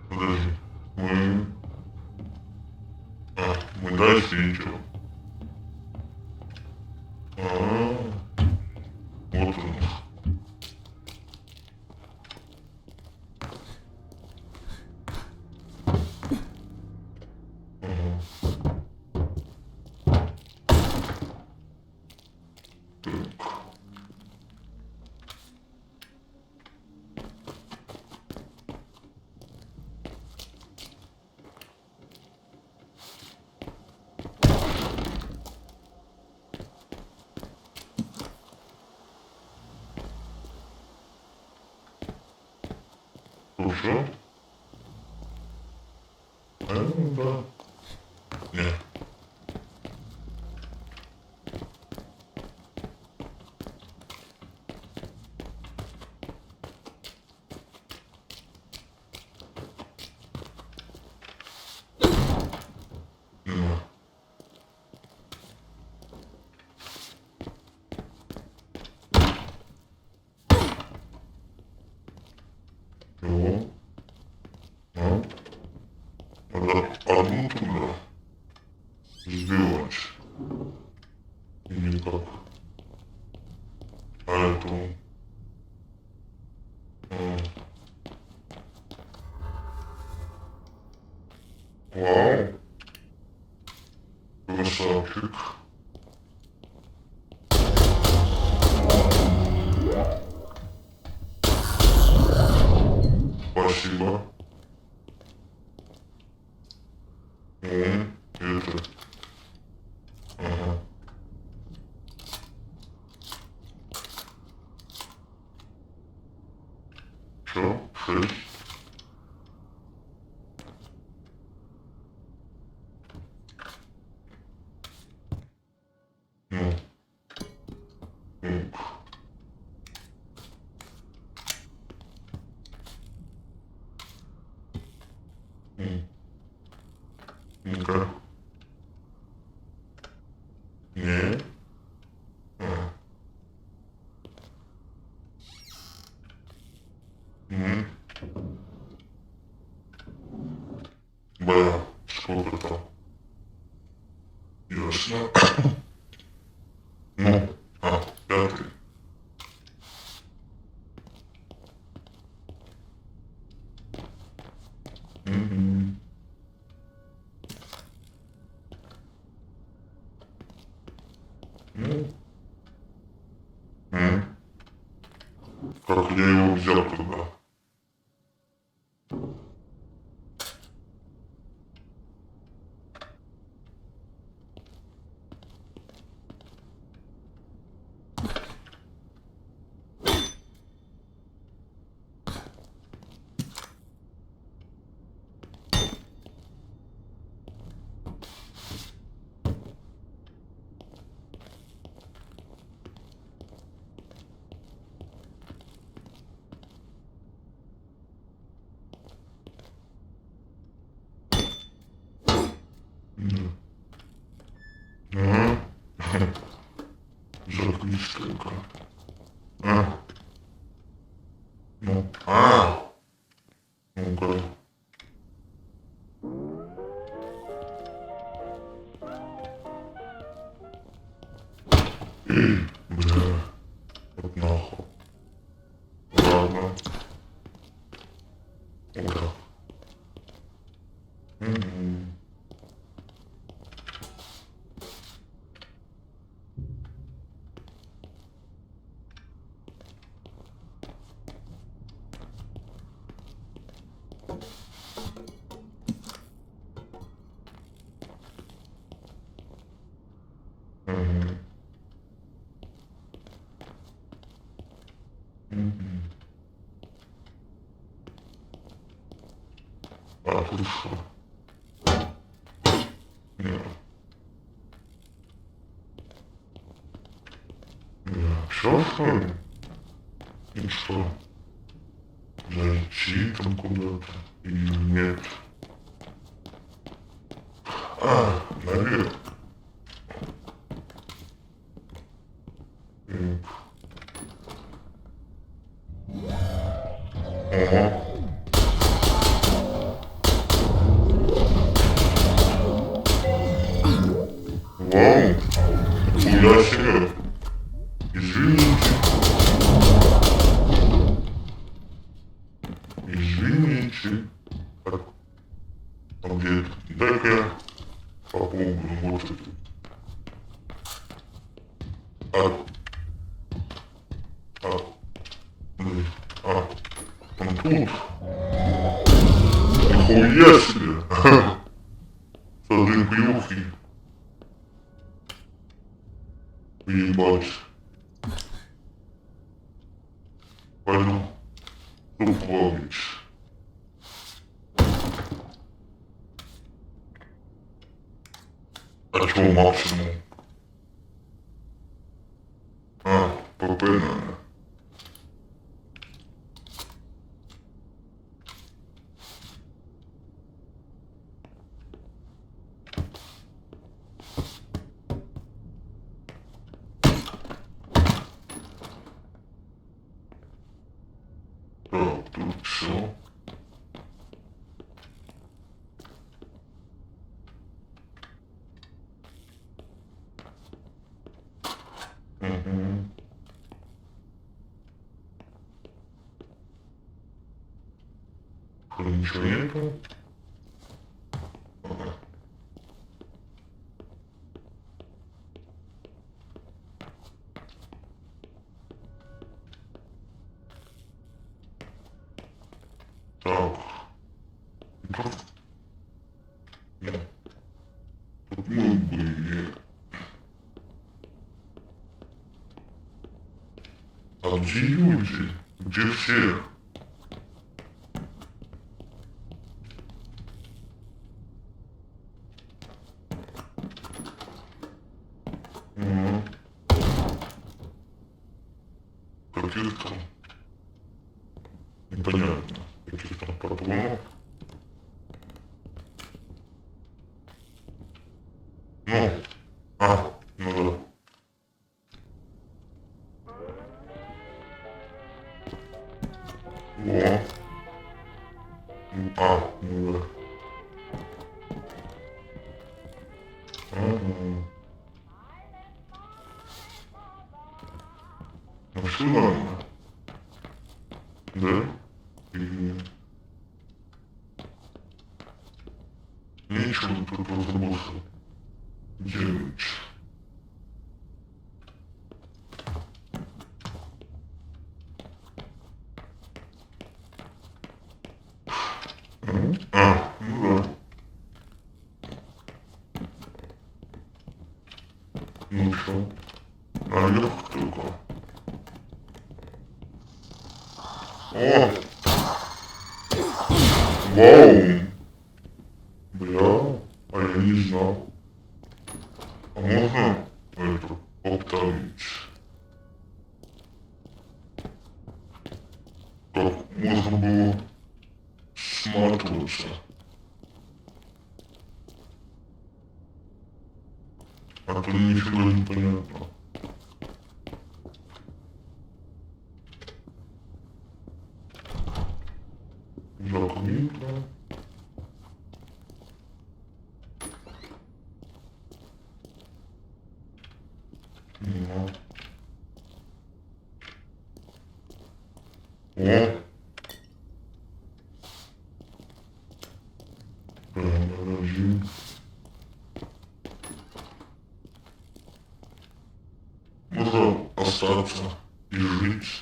[SPEAKER 4] Подожди, мы дальше идем. Вот он. Хорошо? Да. Нет. Одну Wow. Красавчик. Спасибо. Это... Ага. Чё? 6. Ну. Ну. Ну-ка. Не. А. Бля, сколько там? Ясно. Ну, 5. Как я его взял туда? Заклистенько. Ну, ну-ка. Бля, вот нахуй. Ладно. Ура. А ты что? Нет. Все что ли? И что? Зайти там куда-то? Или нет? Наверх. Ага. Вау, нихуя себе. Извините. Извините. Так, а где это? Дай-ка я попробую вот это. Он тут. Нихуя себе. С один клювки. Ебать. Пойду суп ловить. А чего максимум? ПП надо. Так, тут все. Тут ничего нету. Ага. Так. Нет. Тут мы были. А где люди? Где все? Каких-то непонятно. Каких-то патронов. Ну, ну да. Во. Ну да. Ну все нормально. Да? И... Нечего тут разработать. Делать. Ну да. Ну что? Наверх только. О! Вау! Бля, а я не знал. А можно это повторить? Как можно было сматываться? А то нифига не понятно. Закрыто. Ну. О. Подожди. Можно остаться и жить.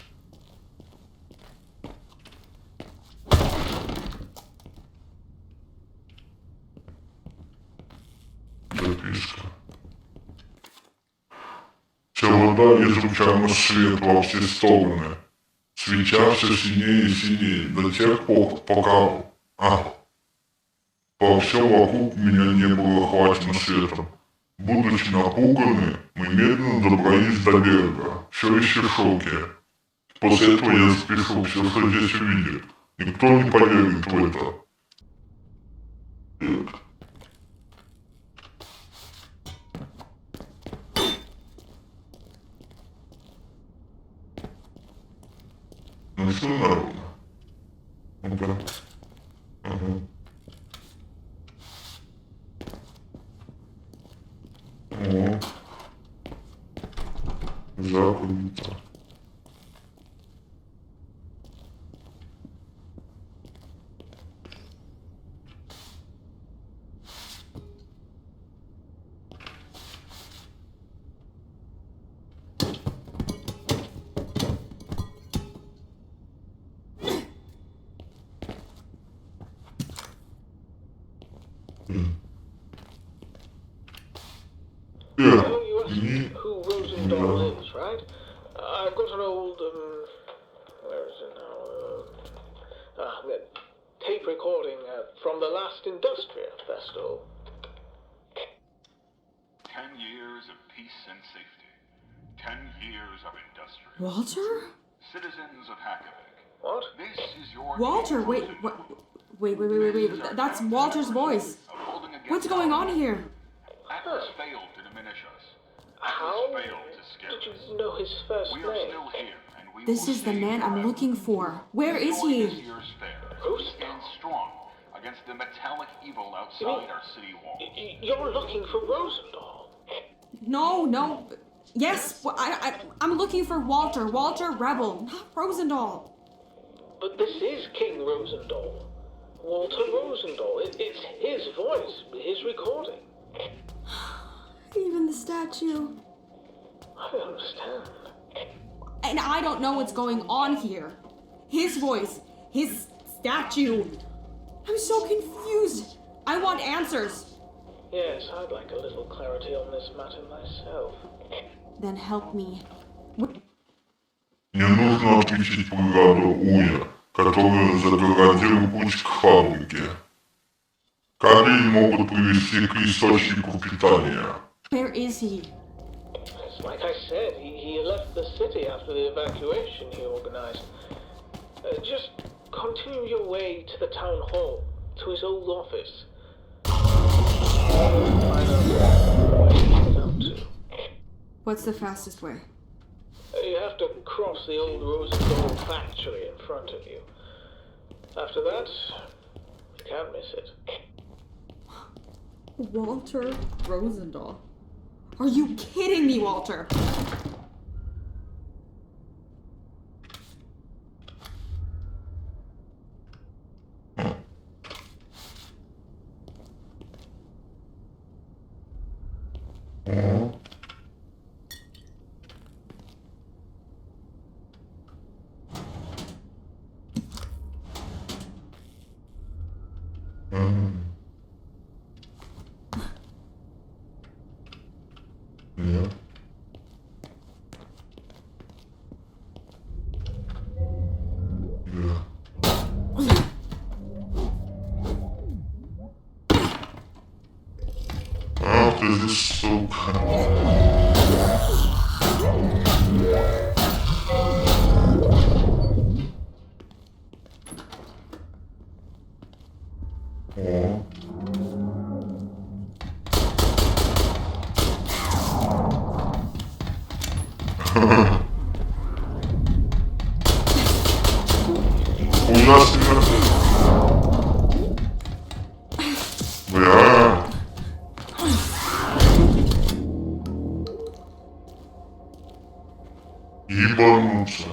[SPEAKER 4] Записка. Вся вода излучала свет во все стороны, светя все синее и синее, до тех пор, пока... По всем вокруг меня не было охвачено светом. Будучи напуганы, мы медленно добрались до берега, все еще в шоке. После этого я запишу все, что здесь увидит. Никто не поверит в это. Нет. Ну все нормально. Ну-ка. Ага. О. Закрыто.
[SPEAKER 7] Well, you asked who Rosendahl is, right? I've got an old, where is it now? Tape recording from the last Industria Festival.
[SPEAKER 2] 10 years of peace and safety. 10 years of Industria.
[SPEAKER 1] Walter?
[SPEAKER 2] Citizens of Hakovic.
[SPEAKER 7] What?
[SPEAKER 2] This is your
[SPEAKER 1] Walter, wait, what? Wait. That's Walter's voice. What's going on here?
[SPEAKER 2] Atlas failed to diminish us.
[SPEAKER 7] How
[SPEAKER 2] Atlas failed to scare
[SPEAKER 7] did
[SPEAKER 2] us.
[SPEAKER 7] you know his first
[SPEAKER 2] We are
[SPEAKER 7] name?
[SPEAKER 2] still here, and we
[SPEAKER 1] This
[SPEAKER 2] will
[SPEAKER 1] is the
[SPEAKER 2] stay
[SPEAKER 1] man I'm
[SPEAKER 2] forever.
[SPEAKER 1] looking for. Where is
[SPEAKER 2] Enjoy this
[SPEAKER 1] he?
[SPEAKER 2] year's fair. We stand strong against the metallic evil outside our city walls.
[SPEAKER 7] You're looking for Rosendahl.
[SPEAKER 1] No. Yes, I'm looking for Walter. Walter Rebel, not Rosendahl.
[SPEAKER 7] But this is King Rosendahl. Walter Rosendahl. It's his voice, his recording.
[SPEAKER 1] Even the statue.
[SPEAKER 7] I don't understand.
[SPEAKER 1] And I don't know what's going on here. His voice, his statue. I'm so confused. I want answers.
[SPEAKER 7] Yes, I'd like a little clarity on this matter myself.
[SPEAKER 1] Then help me.
[SPEAKER 4] Мне нужно отключить бригаду Уя, которая загородила путь к фабрике. Кабели могут привести к источнику питания.
[SPEAKER 1] Where is he?
[SPEAKER 7] It's like I said, he left the city after the evacuation he organized. Just continue your way to the town hall, to his old office. I don't know where he's up to.
[SPEAKER 1] What's the fastest way?
[SPEAKER 7] You have to cross the old Rosendahl factory in front of you. After that, you can't miss it.
[SPEAKER 1] Walter Rosendahl. Are you kidding me, Walter?
[SPEAKER 4] Yeah. Yeah. After this so У нас бля. Ебануться.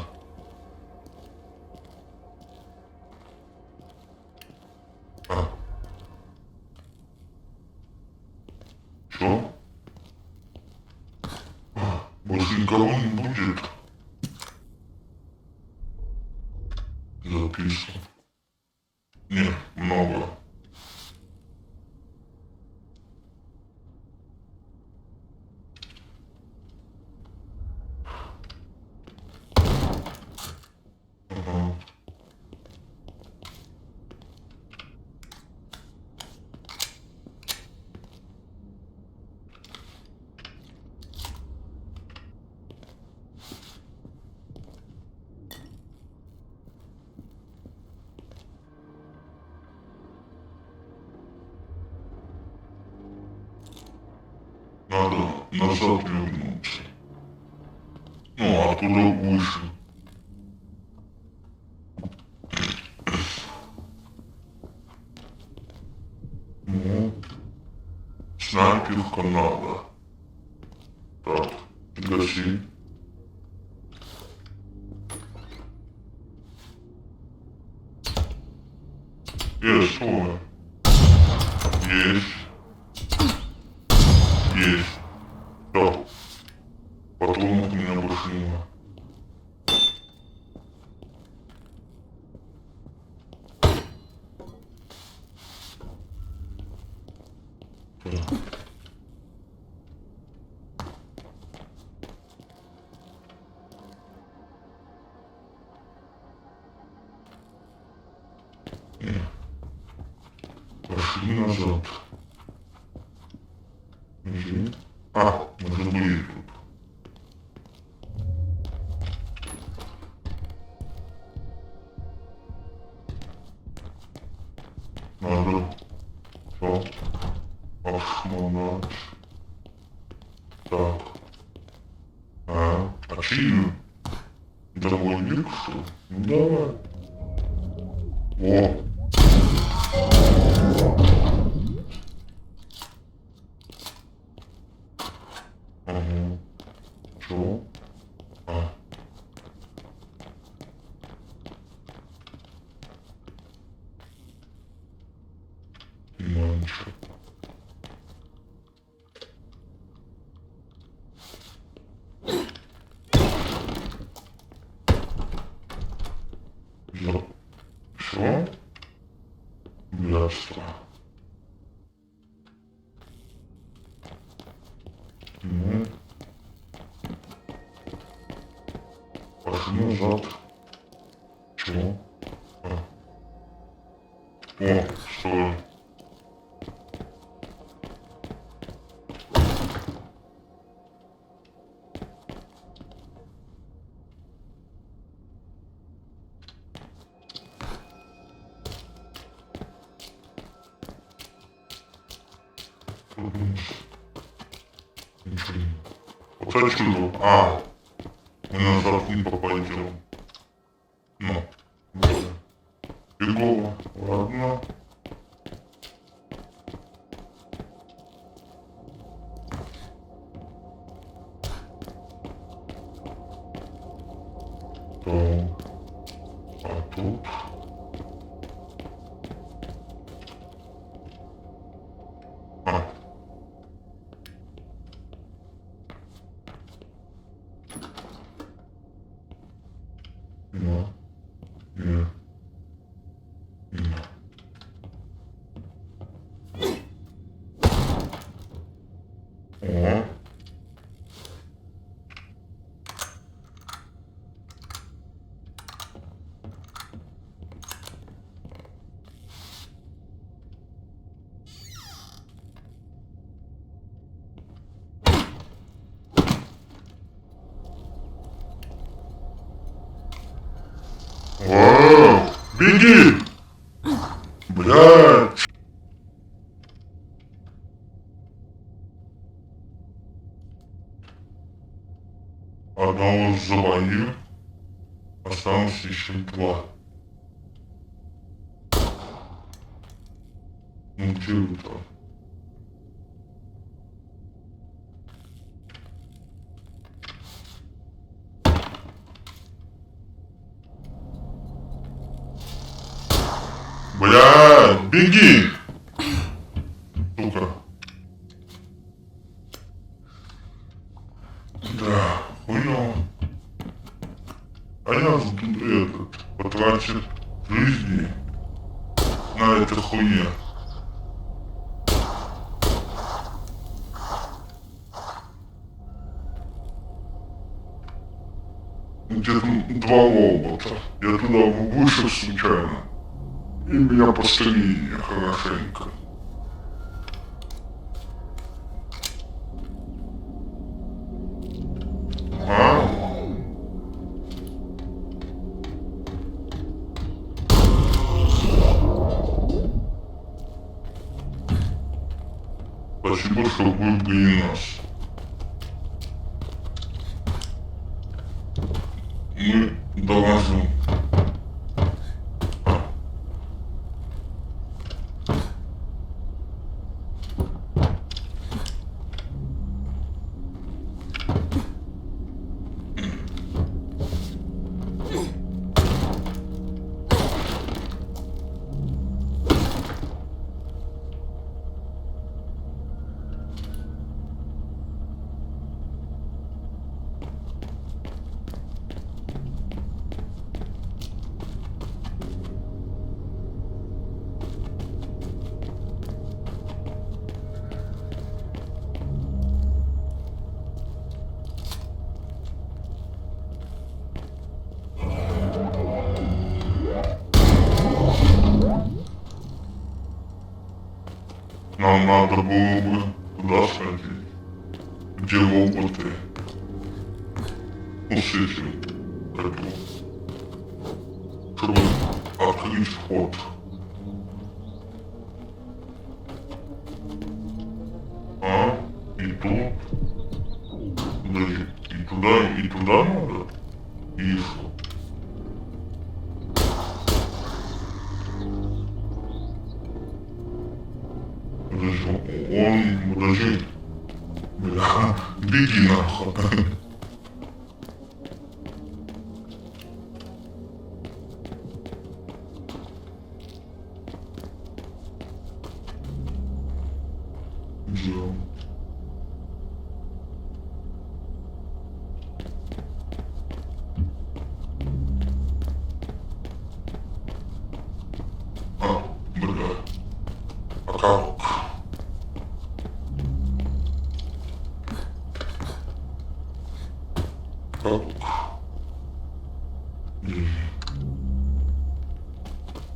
[SPEAKER 4] Чё? Больше никого не будет. Записка. Не, много. Ага. Надо назад вернуться. Ну, оттуда выше. Ну, снайперка надо. Так, гаси. Что? Есть. Есть. Так. Патронов у меня больше нет. Так. Пошли назад. Угу. Мы же были тут. Надо. Что? Обшмонать. Так. Очевидно. Домой век, что ли? Ну давай. О. Ага. Что? дальше. Я... Что? Блядство. Ну. Пошли назад. Чего? О, что? Ничего. Вот это чудо. А, мы назад не попадем. Ну, да. Фигово. Ладно. Так. А тут? А. No. Yeah. No. О. О, беги! Блядь! Одного завалил, осталось еще 2. Ну где вы там? Блядь, беги! Сука. Да, понял. А я тут потрачу жизни на это хуйне. Где-то 2 робота. Я туда вышел случайно. И меня пострелили хорошенько. А? Спасибо, что выбили нас. Мы доложим. Нам надо было бы туда сходить, где роботы. Ну, с этим, чтобы открыть вход. А? И тут? Подожди, и туда надо? И что? Подожди. Бля, беги нахуй. Да. Бля. А как? Как?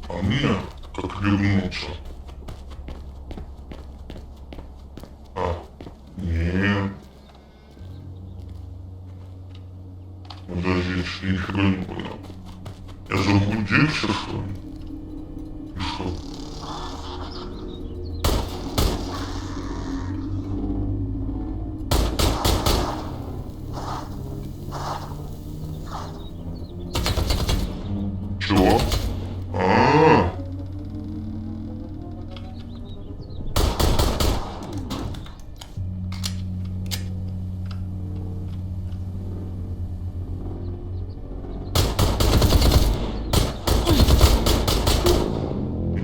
[SPEAKER 4] А мне как вернуться? Нет. Подожди, я нифига не понял. Я заблудился, что ли? И что? Чего? А-а-а!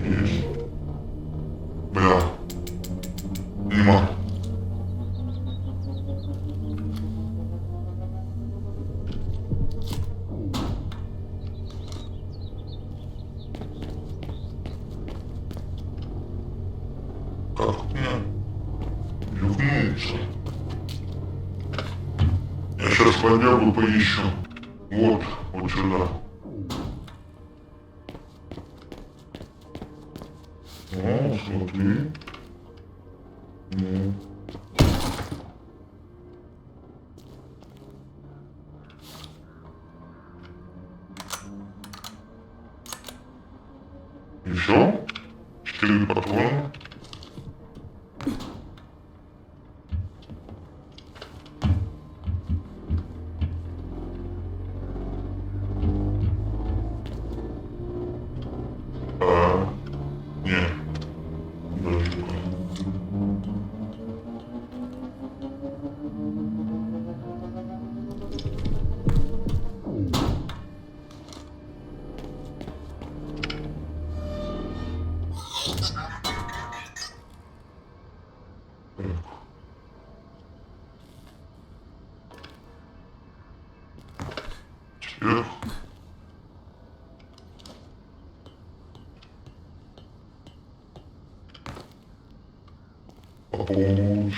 [SPEAKER 4] Есть. Бля. Нема. Как мне вернуться? Я сейчас побегу поищу. Вот сюда. О, смотри. Ну. И все? 4 патрона. Нет. Даже не понял. Теперь пополнить.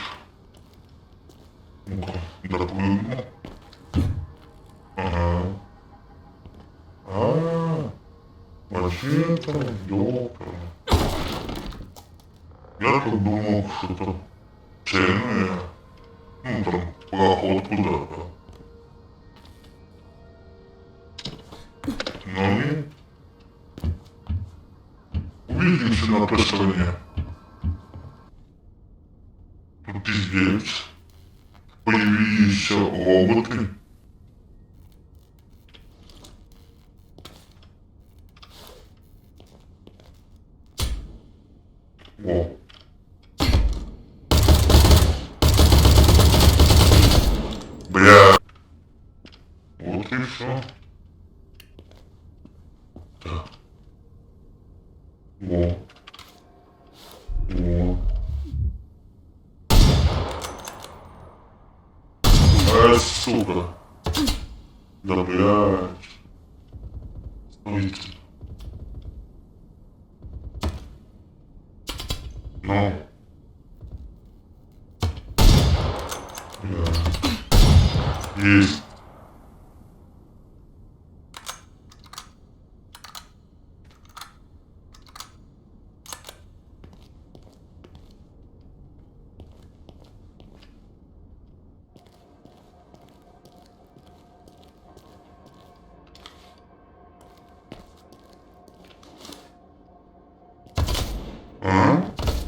[SPEAKER 4] Ну-ка, допрыгну. Ага. Вообще-то, ёпта. Я так думал, что-то ценное. Ну, там, проход куда-то. Но нет. Увидимся на той стороне. Тут пиздец. Появились роботы. О. Бля. Вот и все. Так. Во. Сука. Да блядь. Стойте. Ну. Есть.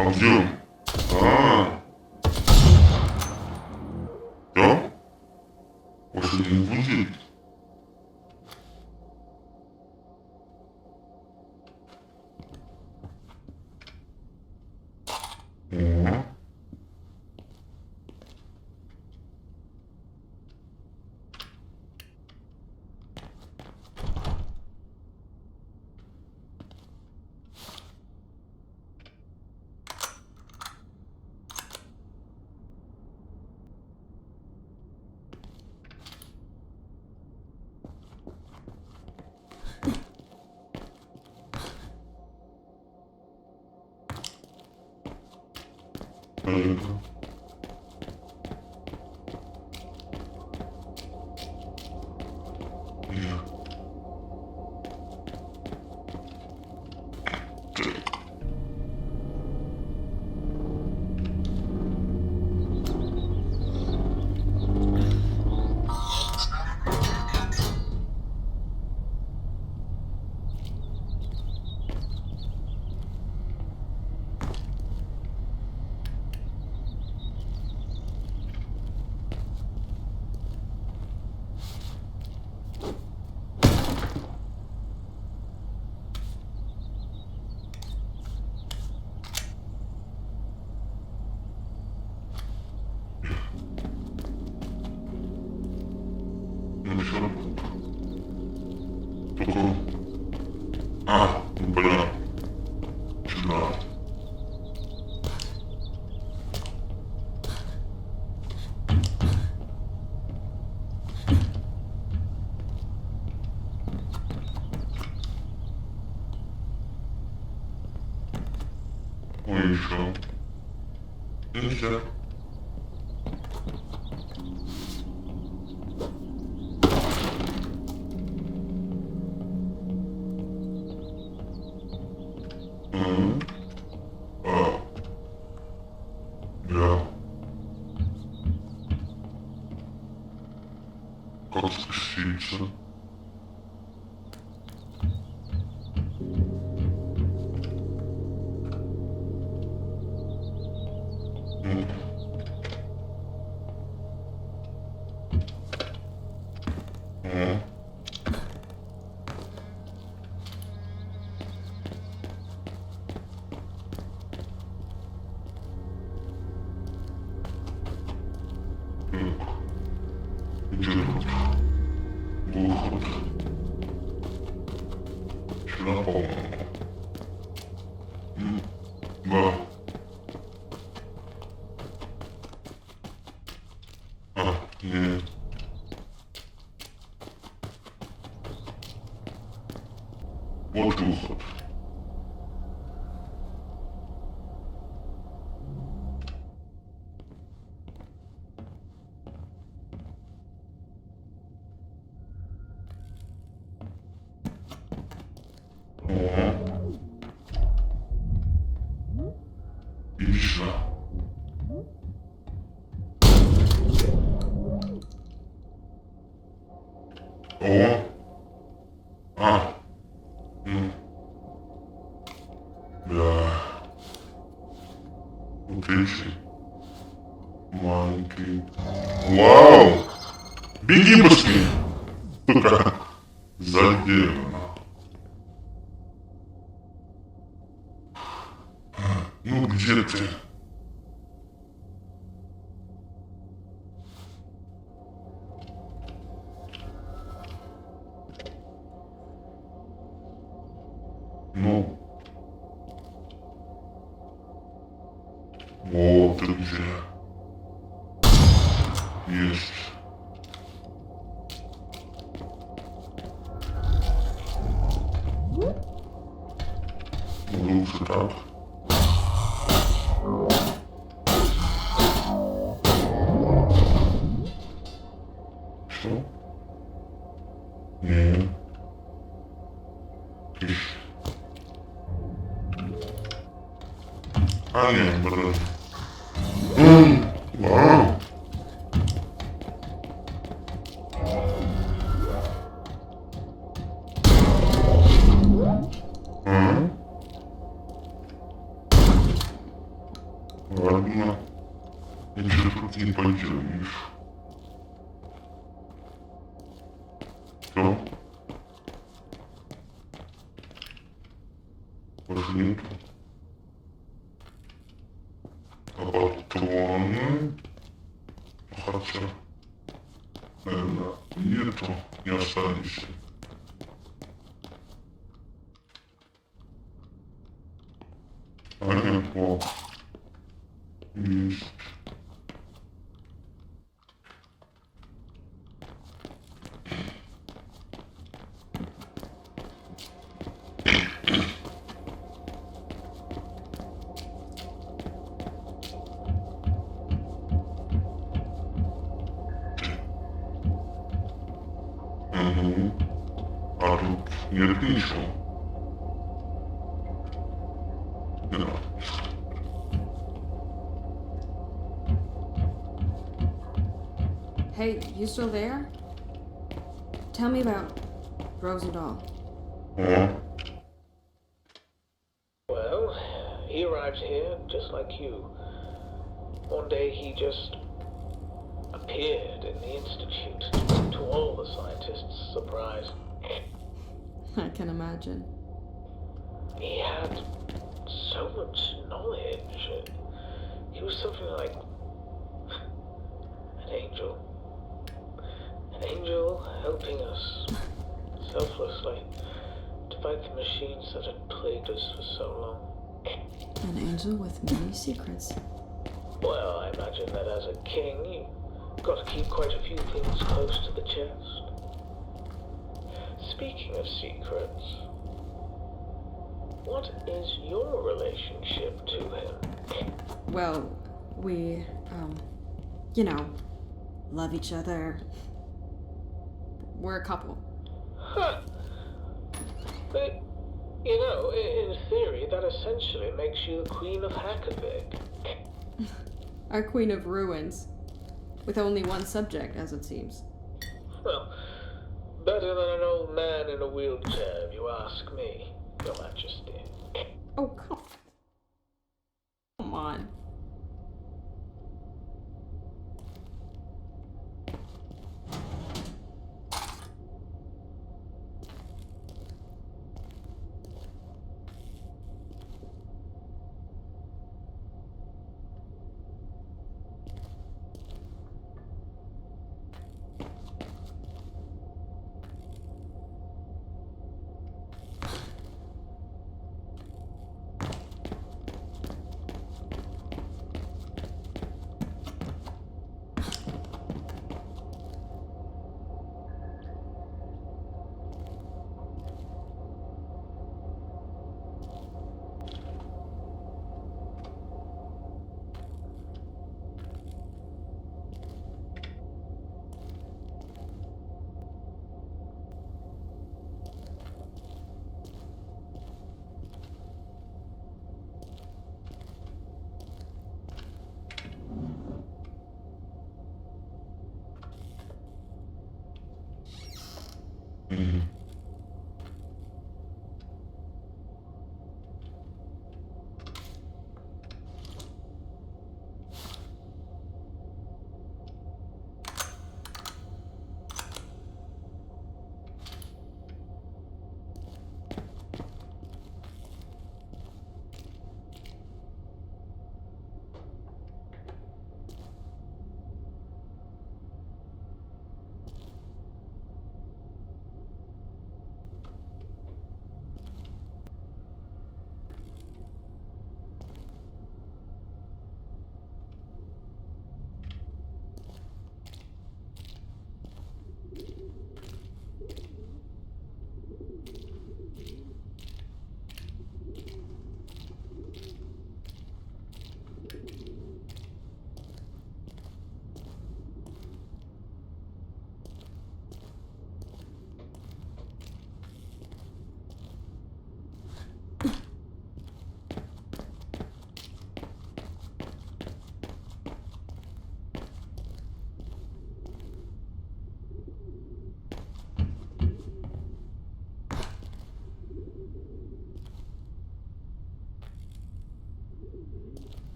[SPEAKER 4] А где он? Да? Пошли не будить. Tego. Nie. На środku. Tylko... A, bля. Сюда. Ой, еще. Нельзя. Да. Как спуститься? Где тут? Выход. Сюда, по-моему. Да. А, нет. Вот выход. Иди сюда. О! А! Да. Вот эти маленькие. Вау! Беги быстрее! Сука! Заделано. Ну где ты? Ну. Вот ты где. Есть. Лучше так. Что? Нет. А нет, брат. Вау. Ладно. Ничего тут не поделаешь. Все. Возьму. А патроны. Хотя. Наверное, нету. Не остались. А нет, вот. Есть. Нет, ничего. Не надо.
[SPEAKER 1] Hey, you still there? Tell me about Rosendahl.
[SPEAKER 4] О,
[SPEAKER 7] Well, he arrived here just like you. One day he just appeared in the Institute, to all the scientists' surprise.
[SPEAKER 1] I can imagine.
[SPEAKER 7] He had so much knowledge. He was something like an angel. An angel helping us selflessly to fight the machines that had plagued us for so long.
[SPEAKER 1] An angel with many secrets.
[SPEAKER 7] Well, I imagine that as a king, you've got to keep quite a few things close to the chest. Speaking of secrets, what is your relationship to him?
[SPEAKER 1] Well, we, you know, love each other. We're a couple.
[SPEAKER 7] Huh. But, you know, in theory, that essentially makes you the Queen of Hackavik.
[SPEAKER 1] Our Queen of Ruins. With only one subject, as it seems.
[SPEAKER 7] Well, better than an old man in a wheelchair, if you ask me, Your Majesty.
[SPEAKER 1] Oh, come on.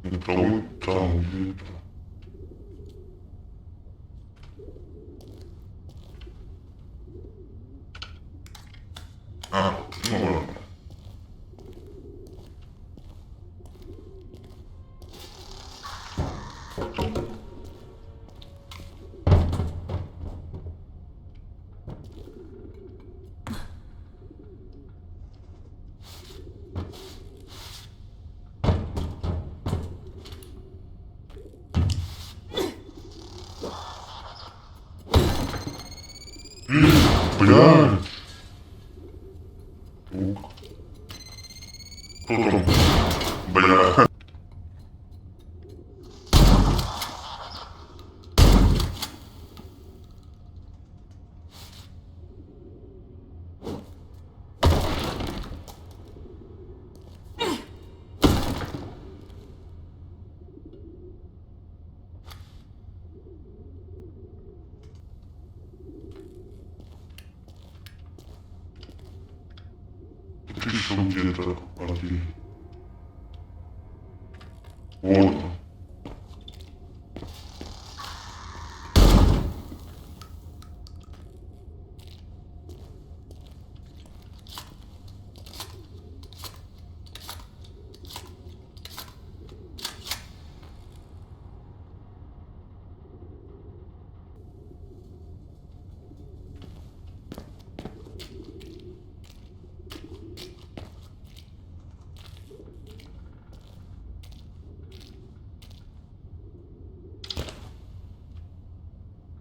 [SPEAKER 4] Tahu tahu gitu. Ah, no. Benar. Tutup. Benar. Пришел где-то один. Вот он.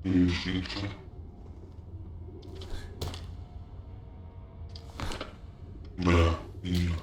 [SPEAKER 4] Лестница. Да, именно.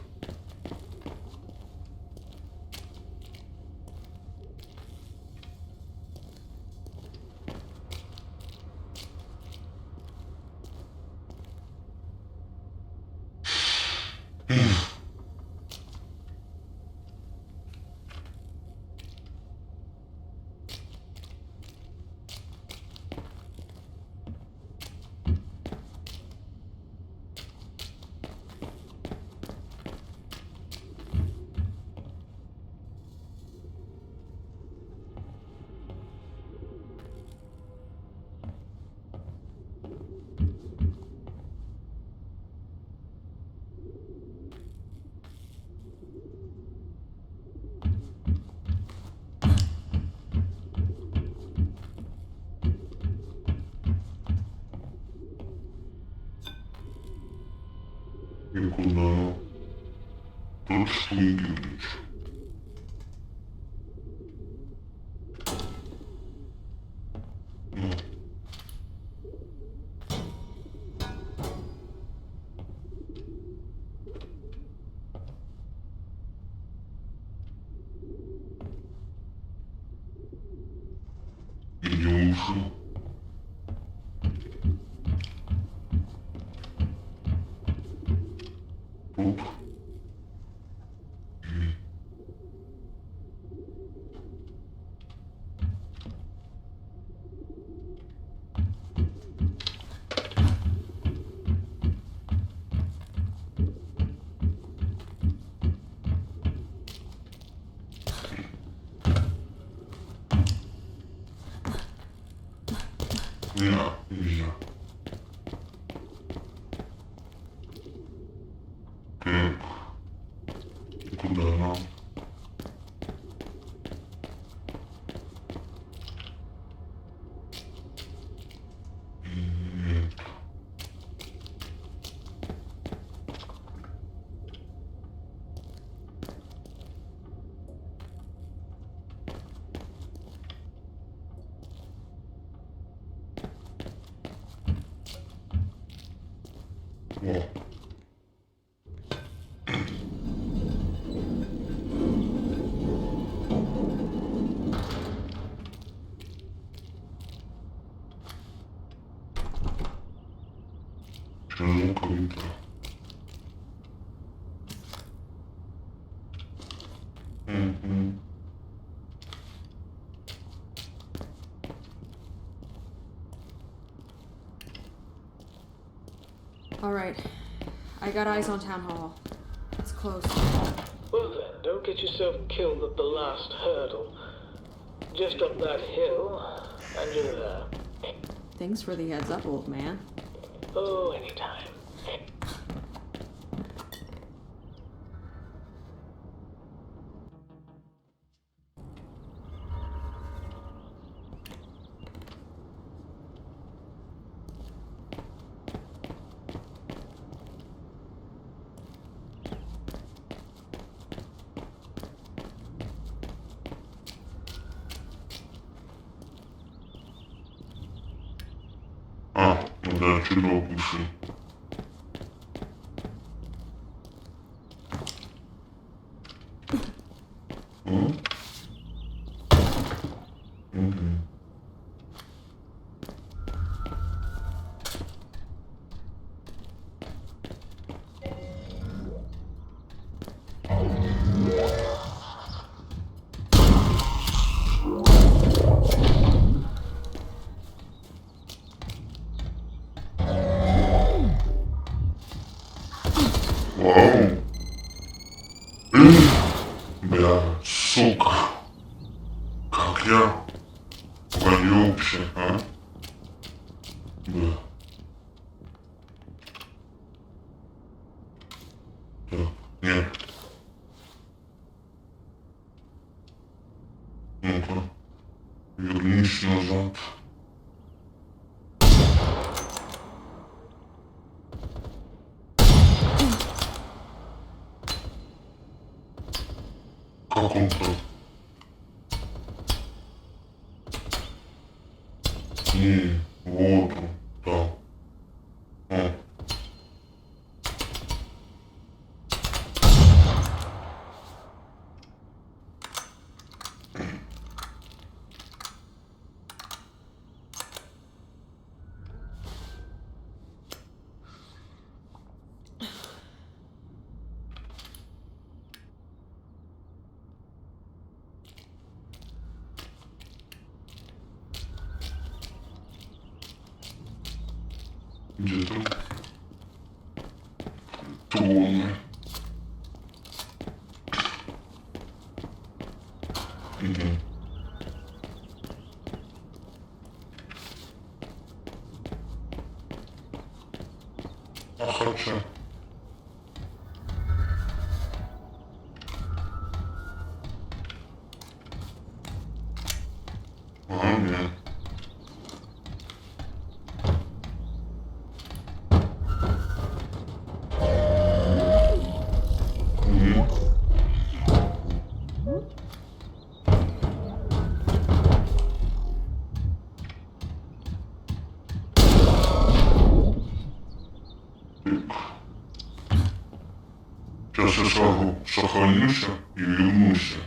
[SPEAKER 4] И куда тут следуешь? Ну. Идем уже. Тут. Да, нельзя. Так. И куда нам? Нет. О. Чего круто. Угу.
[SPEAKER 1] All right. I got eyes on Town Hall. It's close.
[SPEAKER 7] Well then, don't don't get yourself killed at the last hurdle. Just up that hill, and you're there.
[SPEAKER 1] Thanks for the heads up, old man.
[SPEAKER 7] Oh, anytime.
[SPEAKER 4] A, udaje się do opuszczę. Wow. Бля, сука. Как я валюпся, а? Бля. Да, нет. Ну-ка, вернись назад. Как он там? Не, вот он, там. А. Где там? Троны. Угу. А хорошо. А, нет. Сейчас я сразу сохранюсь и вернусь.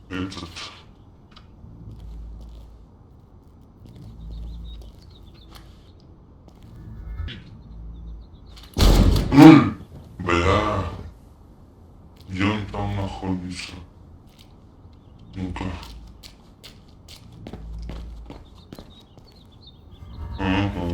[SPEAKER 4] Этот. Бля. Где он там находится? Ну-ка. Ага.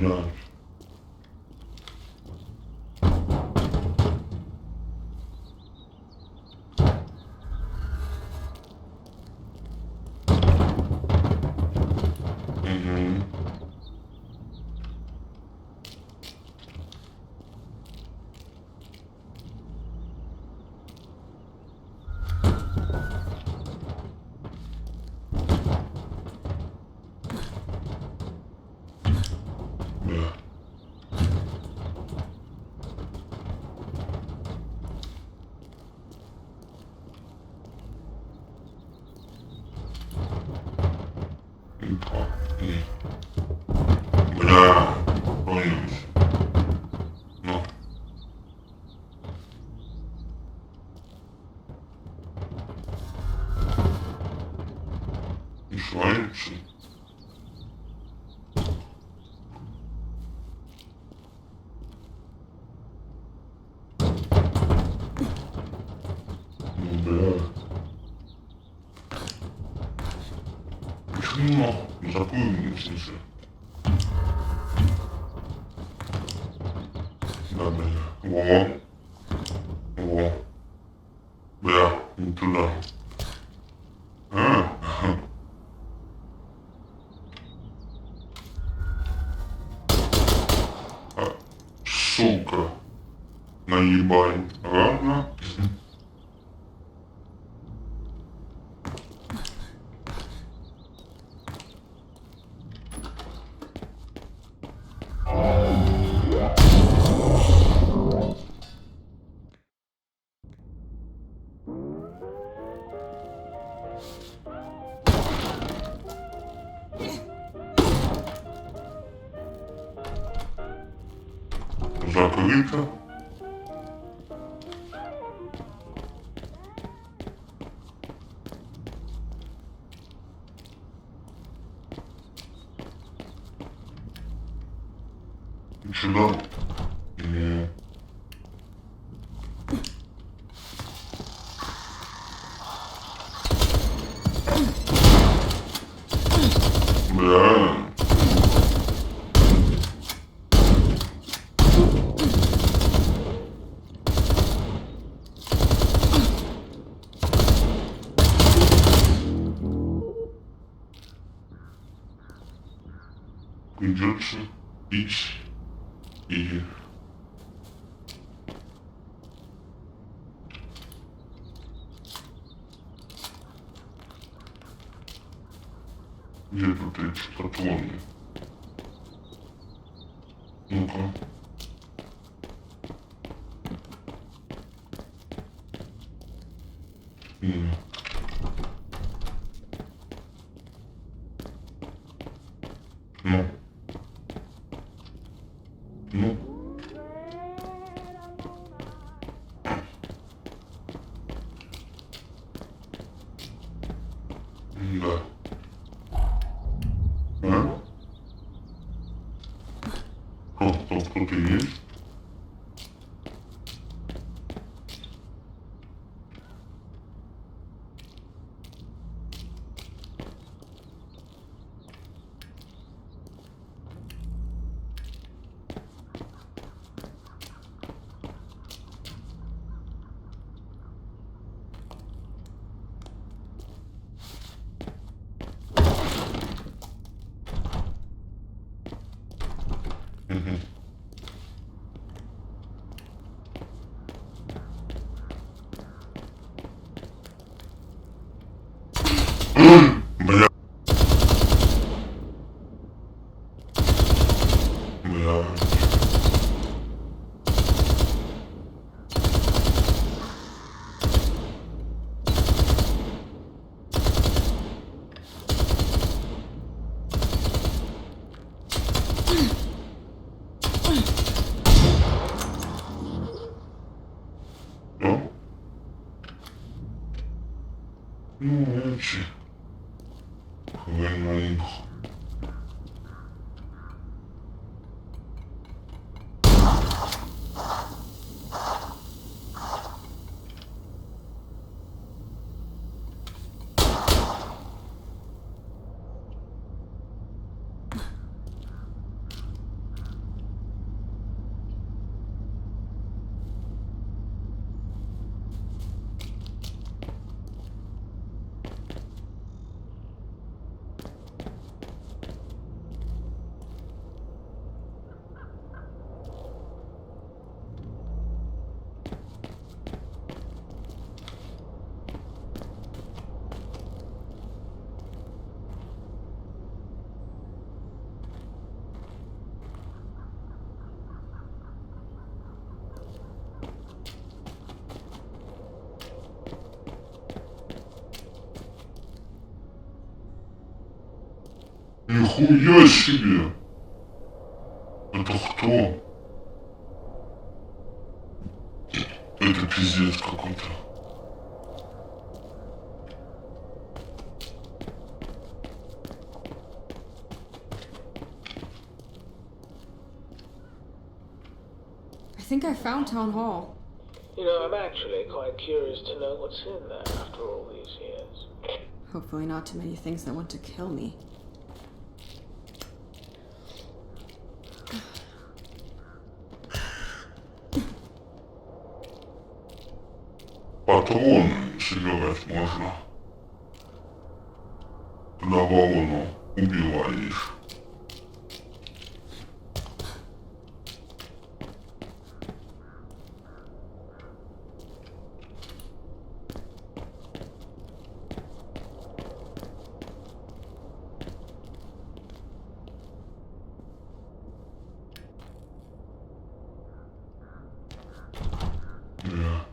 [SPEAKER 4] стріляють. Угу. Бля. Опа. Бля. Понял. Ну. И швайнцы. Ну, бля. Почему запомнился? Да, бля. Во. Бля, не туда. А? Сука. Наебали. Ладно. Закрыто. Сюда. Не. Бля. Придется пить и где тут эти патроны? Ну-ка. Ну. Ну. Да. А? Кто-то есть? Бля. Бля. Ну? Ну, лучше. Хвенанг. Нихуя себе! Это кто? Это пиздец какой-то.
[SPEAKER 1] I think I found Town Hall.
[SPEAKER 7] You know, I'm actually quite curious to know what's in there after all these years.
[SPEAKER 1] Hopefully not too many things that want to kill me.
[SPEAKER 4] Патроны собирать можно. Навалом убиваешь. Да.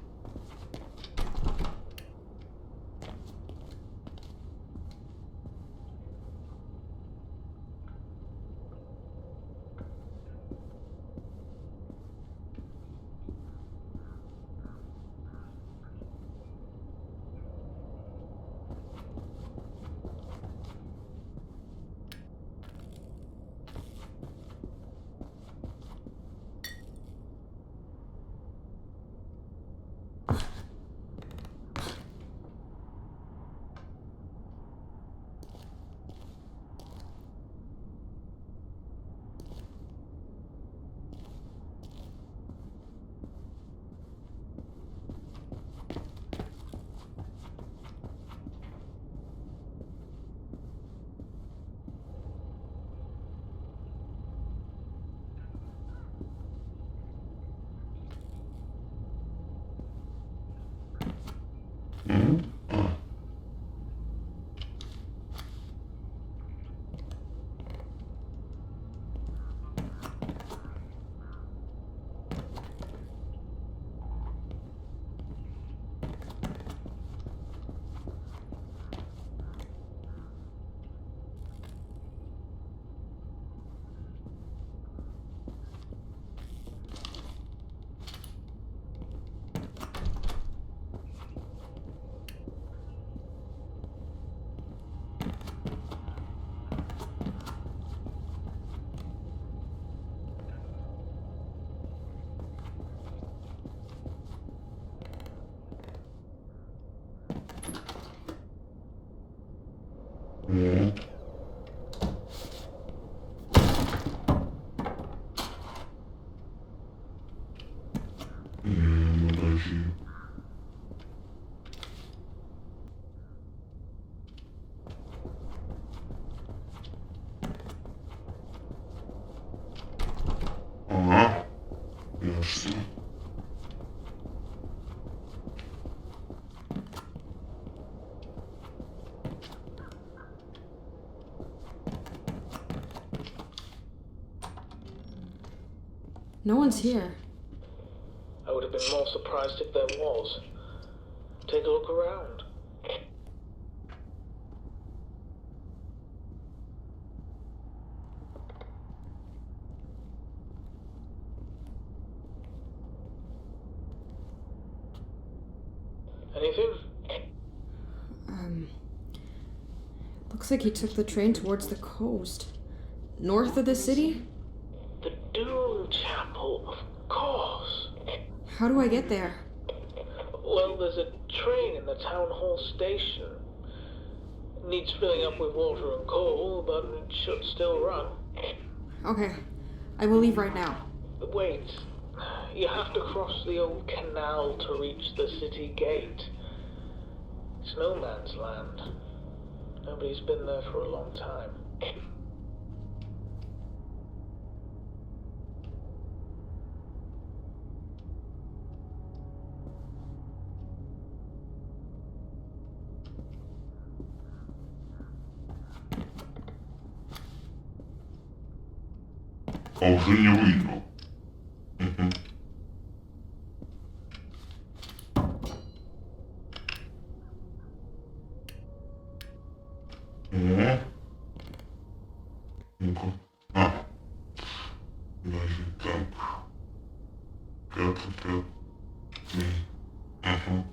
[SPEAKER 4] Подожди. Ага. Ясно.
[SPEAKER 1] No one's here.
[SPEAKER 7] I would have been more surprised if there was. Take a look around. Anything?
[SPEAKER 1] Looks like he took the train towards the coast. North of the city?
[SPEAKER 7] The Doom Chapel, of course.
[SPEAKER 1] How do I get there?
[SPEAKER 7] Well, there's a train in the town hall station. It needs filling up with water and coal, but it should still run.
[SPEAKER 1] Okay, I will leave right now.
[SPEAKER 7] But wait, you have to cross the old canal to reach the city gate. It's no man's land. Nobody's been there for a long time.
[SPEAKER 4] А уже не видно. Мгм. Ну-ка. Даже так. Пятый. Ага.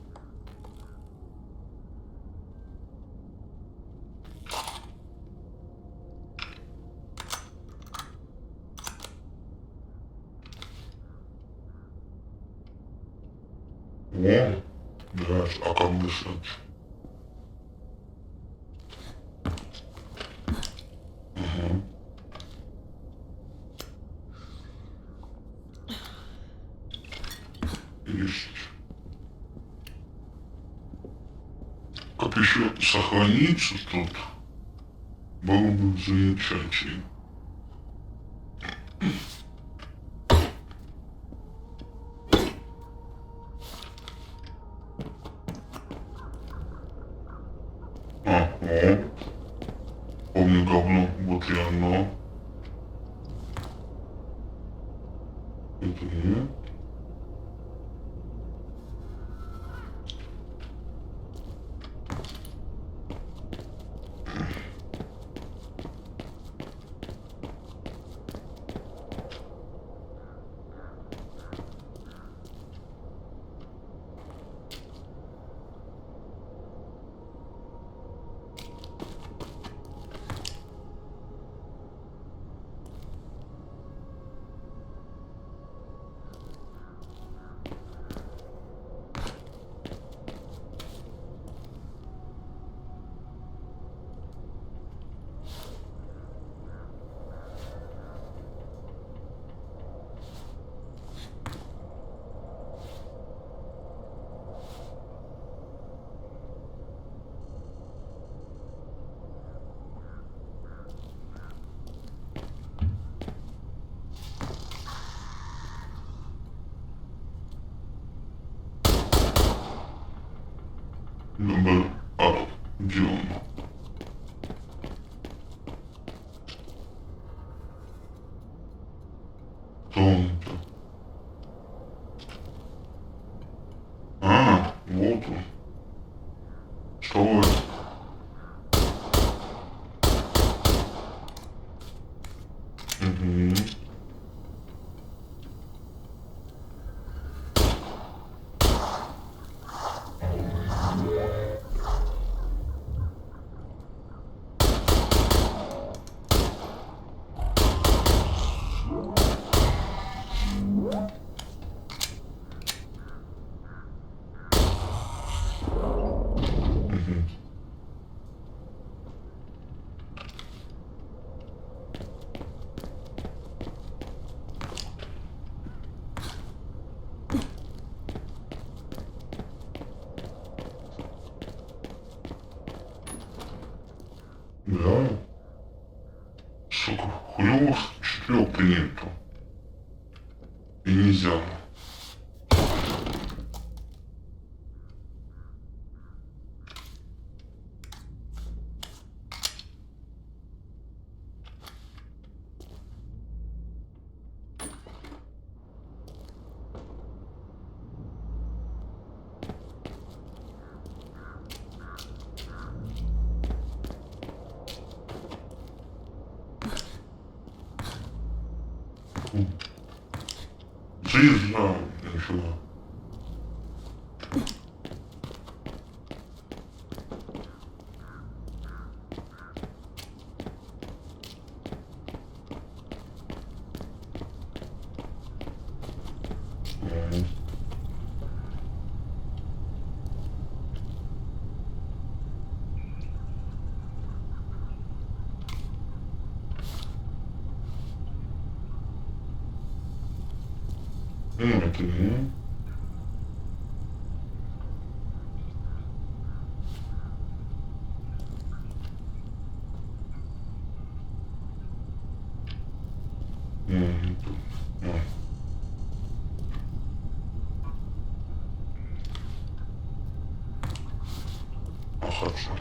[SPEAKER 4] О, да, а как дышать? Ага. Есть. Как еще сохраниться тут, было бы замечательно. Ага. Помню говно, вот и оно. Это нет. Number up, June. Тонко. А, вот он. Что это? Угу. Да. Сука, хуёво, четвёрки нету. И нельзя. Жизнь, да, ничего. Это не. Хорошо.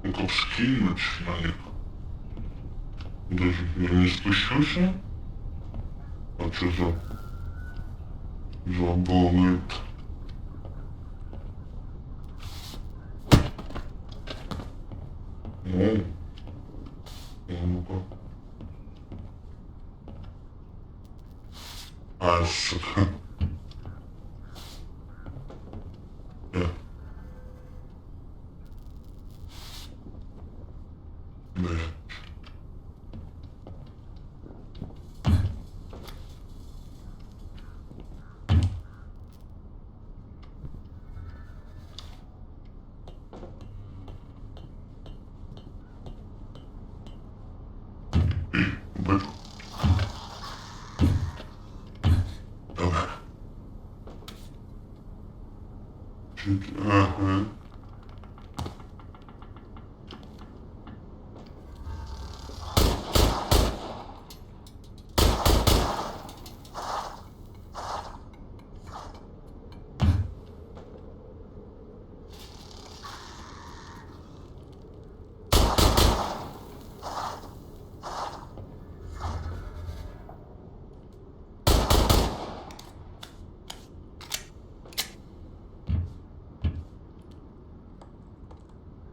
[SPEAKER 4] Tylko скинуть на них. Даже я не спущусь. А что за баллет? Ну, ну-ка. А, сука. Блядь. Блядь. Давай. Чуть, ага.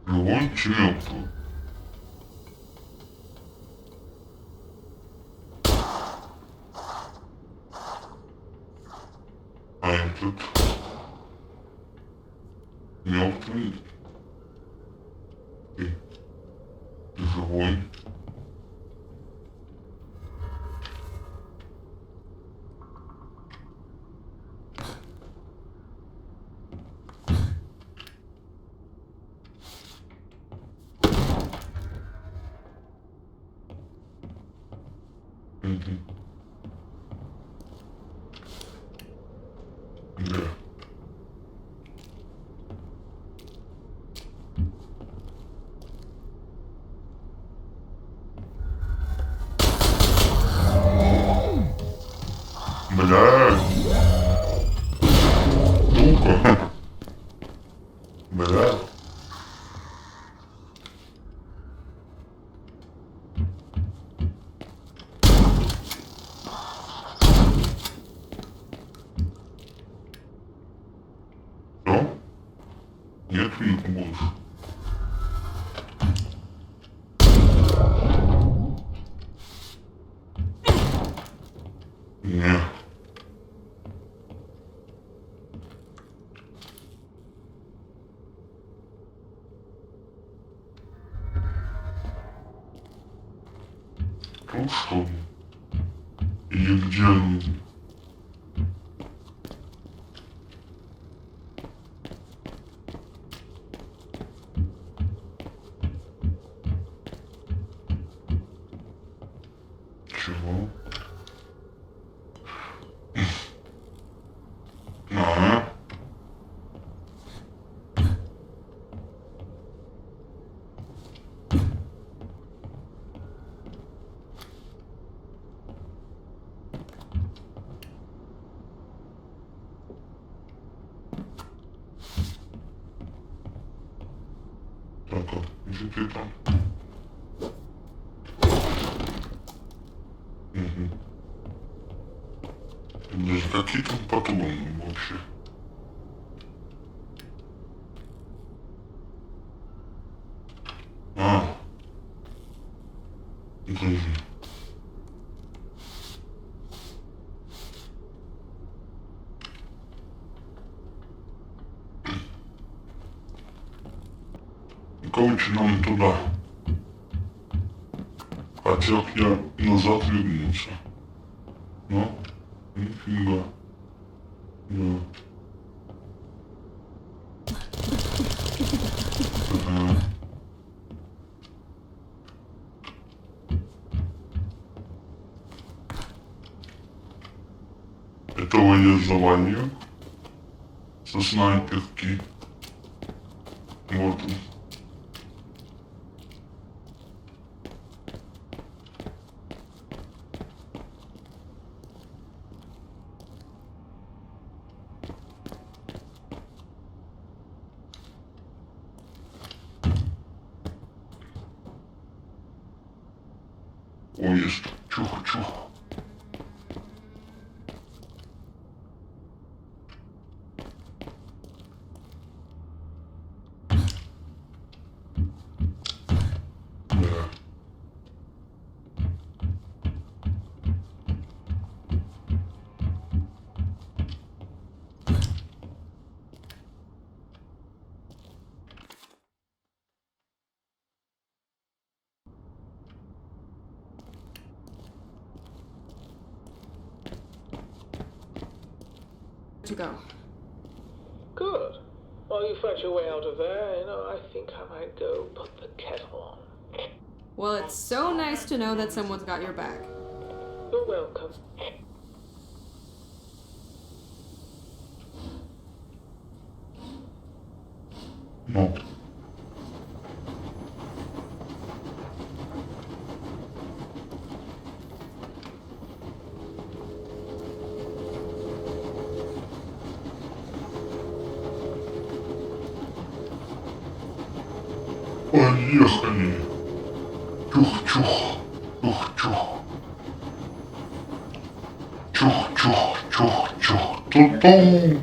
[SPEAKER 4] Живой чи мертвый? А этот мертвый и живой. Угу. Да. Блядь. Сука. Блядь. Что? Нет, не больше. Нет. Тут что ли? Или где они? Чего? А? Так, где ты там? Угу. Даже какие там патроны вообще? А. Подожди. Короче, нам туда. Хотел я назад вернуться. Но нифига. Да. Ага. Этого я завалил со снайперки. Вот он. Поезд. Чух-чух. Да.
[SPEAKER 1] To go.
[SPEAKER 7] Good. While you fight your way out of there, I think I might go put the kettle on.
[SPEAKER 1] Well, it's so nice to know that someone's got your back.
[SPEAKER 7] You're welcome.
[SPEAKER 4] Ну. Поехали. Чух-чух. Чух-чух. Чух-чух. Чух-чух. Ту-тум.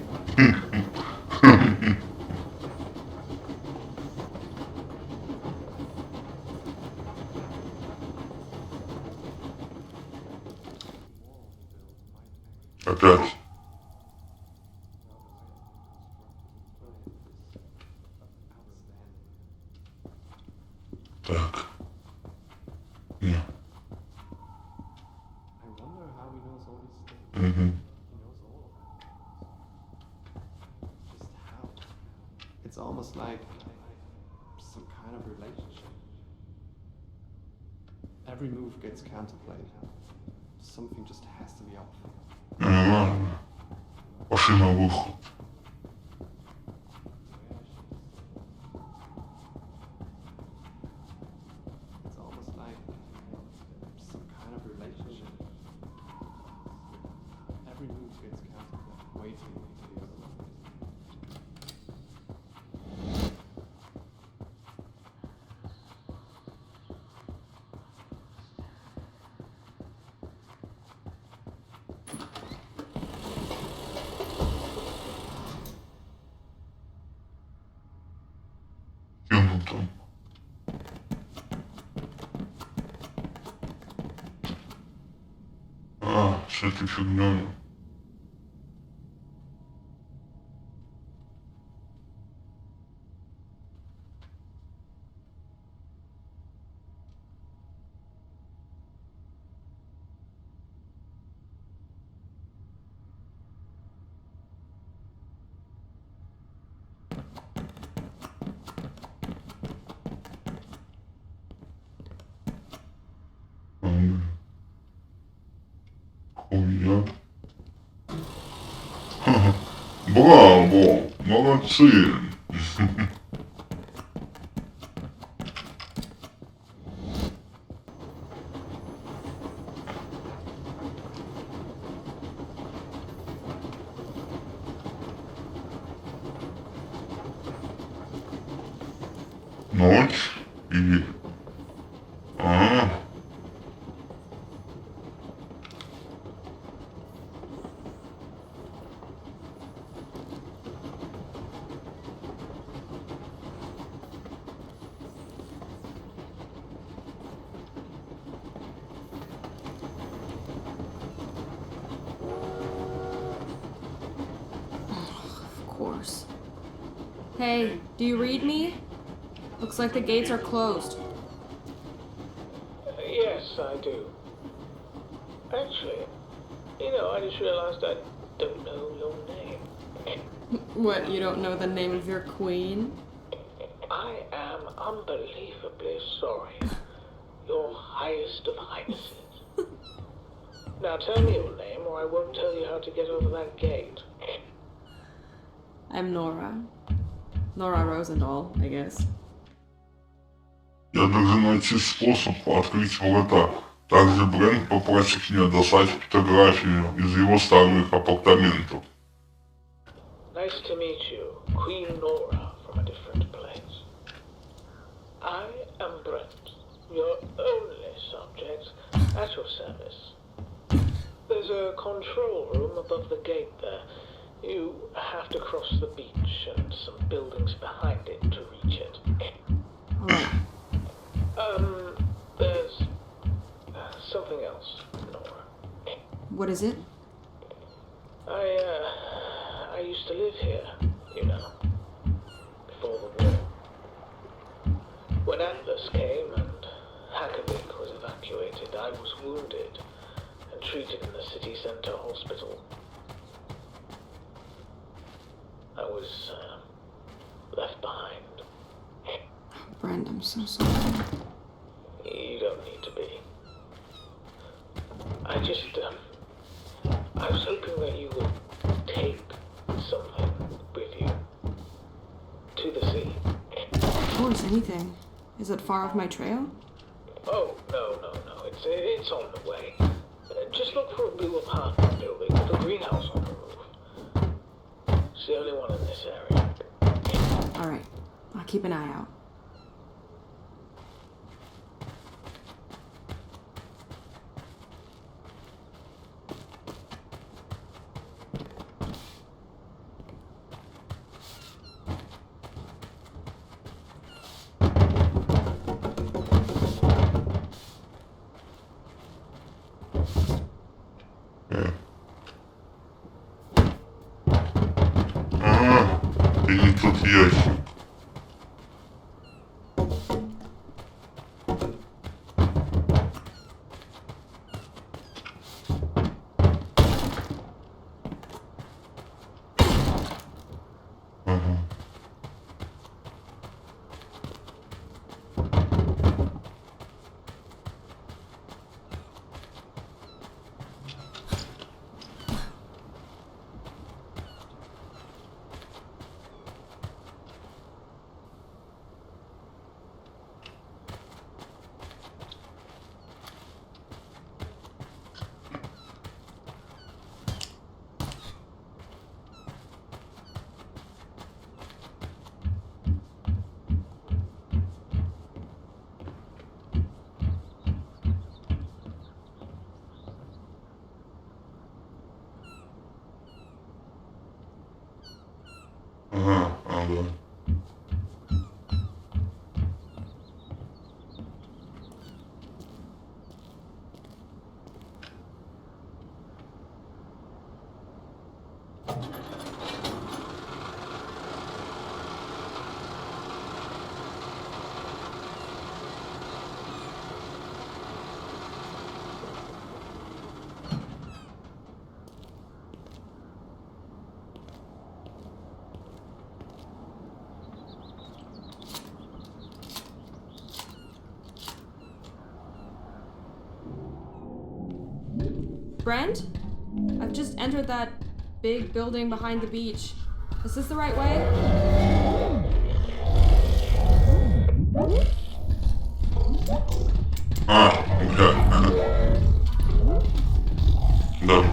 [SPEAKER 4] Опять. Так. Не.
[SPEAKER 8] I wonder how he knows all these things.
[SPEAKER 4] Угу.
[SPEAKER 8] He knows all of them. Just how? It's almost like some kind of relationship. Every move gets counterplayed. Something just has to be off.
[SPEAKER 4] Ладно. Пошли на выход.
[SPEAKER 8] It's almost like some kind of relationship. Every move gets counterplayed, waiting for the other one.
[SPEAKER 4] Кем там? А, с этой фигней. Хуя. Браво! Молодцы! Ночь и... А,
[SPEAKER 1] Of course. Hey, do you read me? Looks like the gates are closed.
[SPEAKER 7] Yes, I do. Actually, I just realized I don't know your name.
[SPEAKER 1] What, you don't know the name of your queen?
[SPEAKER 7] I am unbelievably sorry. Your highest of highnesses. Now tell me your name or I won't tell you how to get over that gate.
[SPEAKER 1] I'm Nora. Nora Rosendahl, I guess.
[SPEAKER 4] я должен найти способ открыть врата. Также Брент попросит меня достать фотографию из его старых апартаментов.
[SPEAKER 7] Nice to meet you, Queen Nora from a different place. I am Brent. Your only subject at your service. There's a control room above the gate there. You have to cross the beach and some buildings behind it to reach it.
[SPEAKER 1] Alright.
[SPEAKER 7] There's something else, Nora.
[SPEAKER 1] What is it?
[SPEAKER 7] I used to live here, you know, before the war. When Atlas came and Hakavik was evacuated, I was wounded and treated in the city center hospital. I was left behind.
[SPEAKER 1] Brand, I'm so sorry.
[SPEAKER 7] You don't need to be. I was hoping that you would take something with you to the sea.
[SPEAKER 1] Of course, anything. Is it far off my trail?
[SPEAKER 7] Oh, no. It's on the way. Just look for a blue apartment building with a greenhouse on the roof. It's the only one in this area.
[SPEAKER 1] Alright. I'll keep an eye out.
[SPEAKER 4] И тут ящик. Ага.
[SPEAKER 1] Brent? I've just entered that big building behind the beach. Is this the right way?
[SPEAKER 4] Да.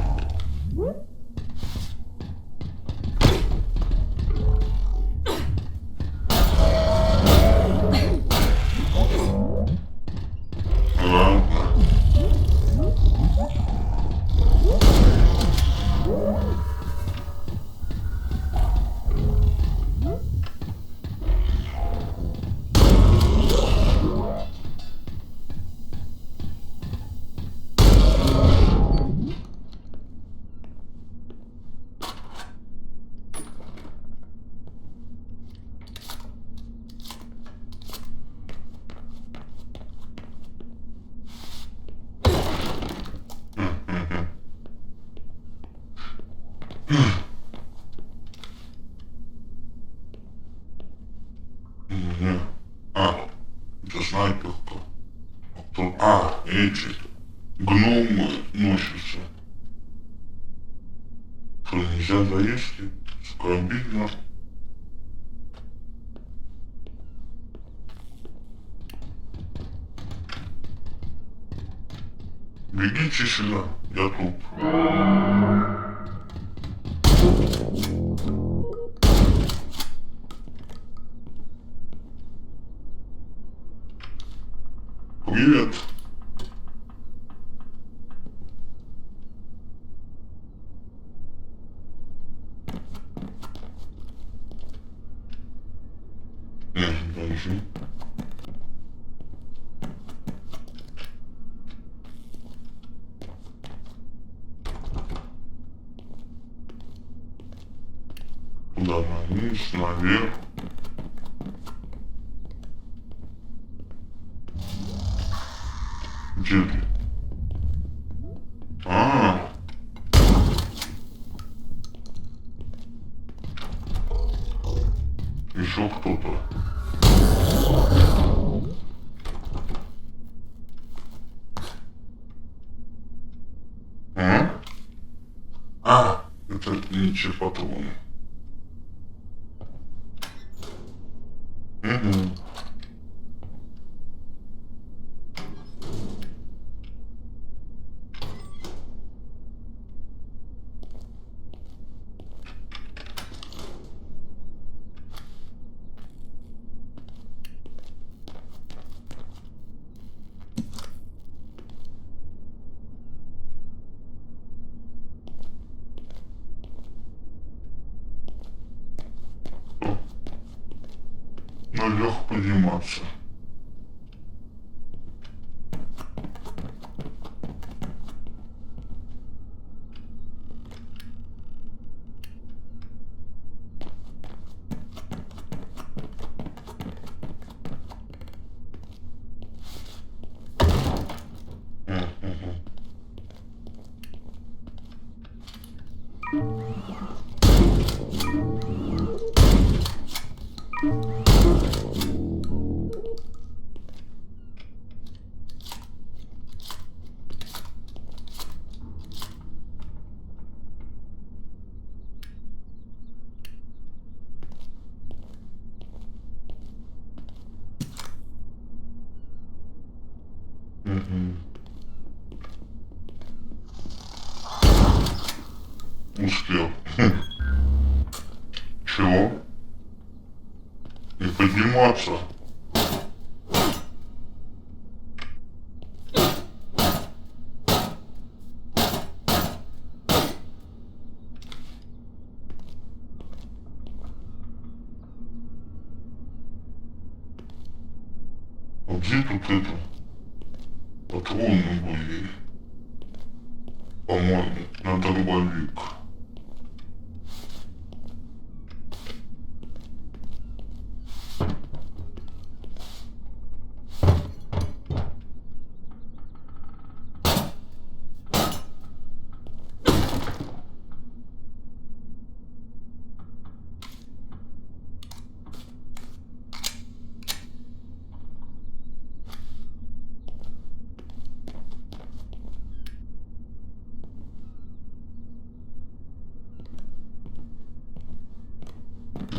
[SPEAKER 4] Это снайперка. Эти гномы носятся. Что, нельзя залезть? Обидно. Бегите сюда, я тут. Привет. Нет, подожди. Куда вниз, наверх. Где ты? Еще кто-то. Это не те патроны. Наверх подниматься. Успел. Чего? Не подниматься. А где тут это? Патроны были. По-моему, на дробовик.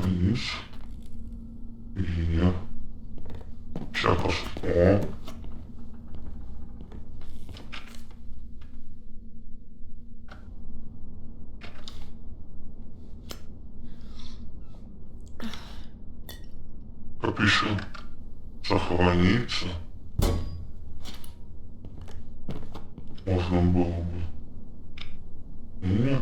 [SPEAKER 4] Вниз. Или нет? Сейчас посмотрим. Попиши. Сохраниться. Можно было бы. Нет.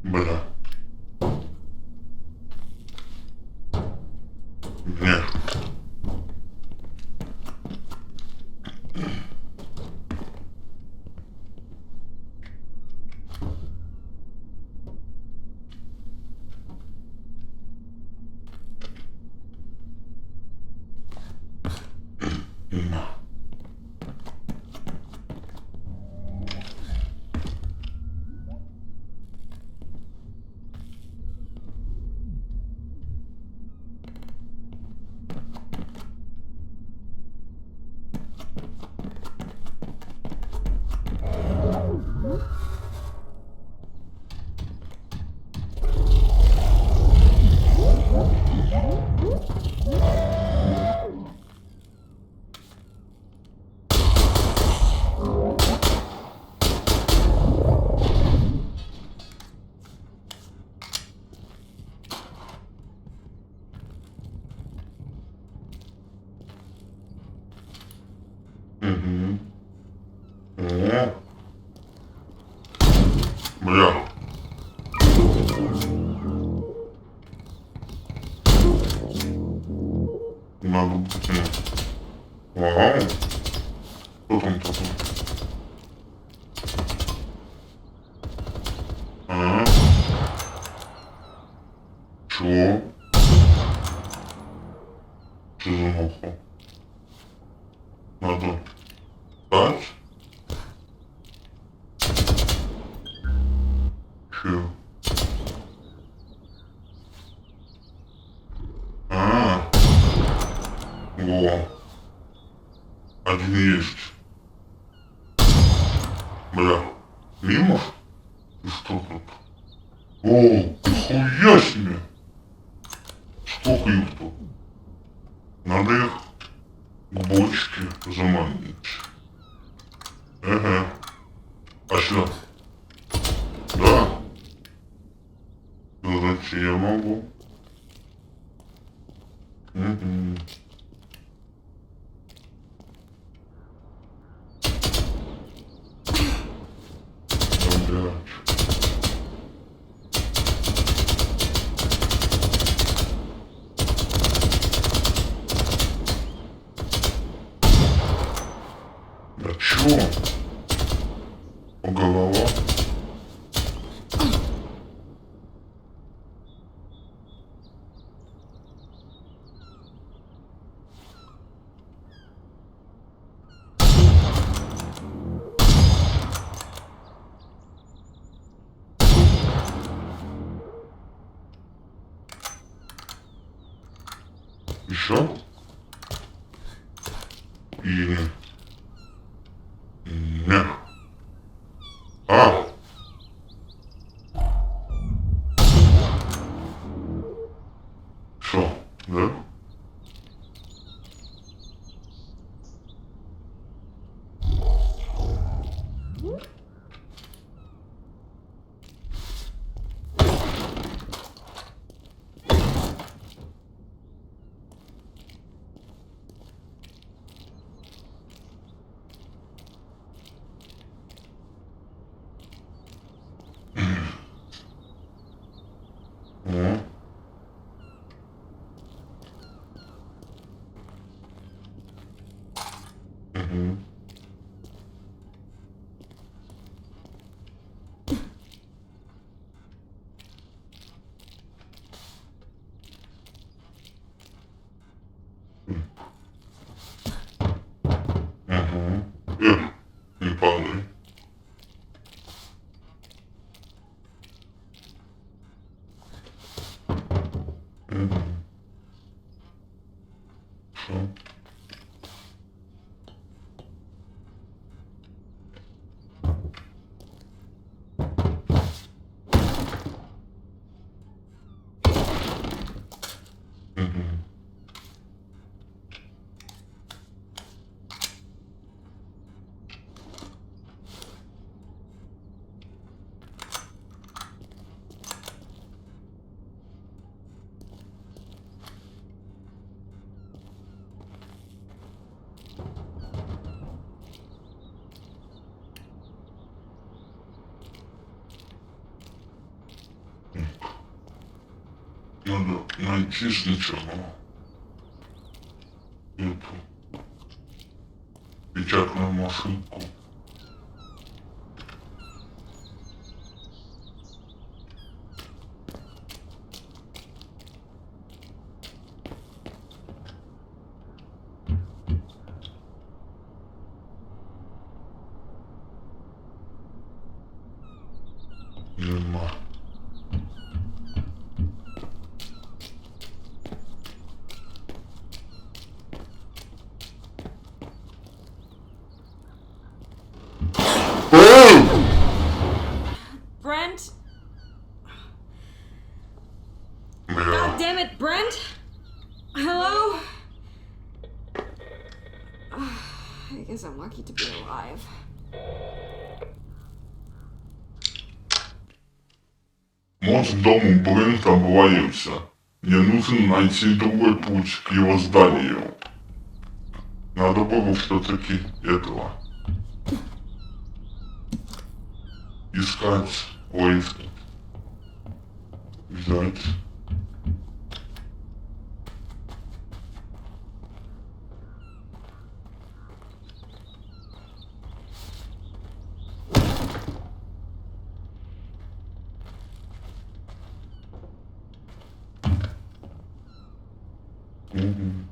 [SPEAKER 4] Бля. Нет. Надо будет. Вау. Кто там, кто там? А? Чего? Что за нахуй? Надо дать? Че? А? Во. Один есть. Бля. Мимо? И что тут? О, нихуя себе! Сколько их тут? Надо их к бочке заманить. Ага. А сюда? Да. Зайти я могу. Угу. Да. Да чё? Голова? Еще? Или... Нет. А! Что, да? О. Угу. Угу. Не падай. Угу. Что? Угу. Надо найти сначала эту печатную машинку. Нема.
[SPEAKER 1] Brent?
[SPEAKER 4] Бля.
[SPEAKER 1] God damn it, Brent? Hello? I guess I'm lucky to be alive.
[SPEAKER 4] Мост к дому Брента обвалился. Мне нужно найти другой путь к его зданию. Надо было все-таки этого. Искать лифт. Взять. Mhm.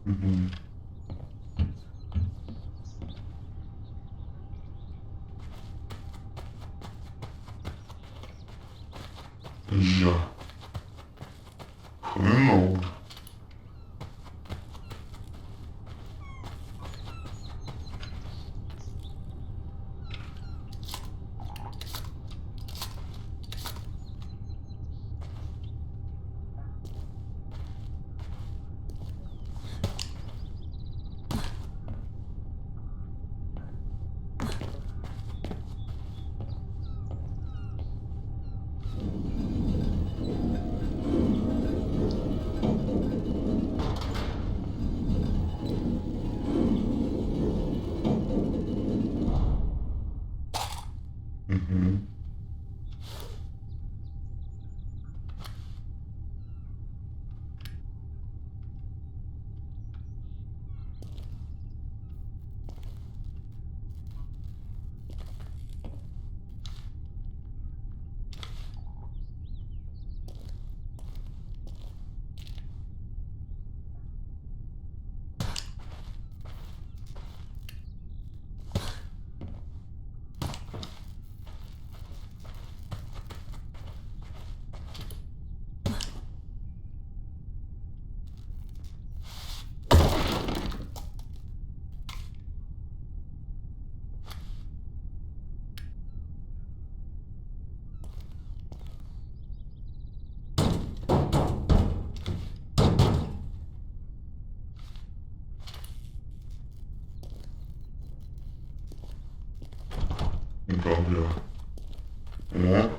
[SPEAKER 4] Mhm. Ja. Genau. Mhm. Dobra. No.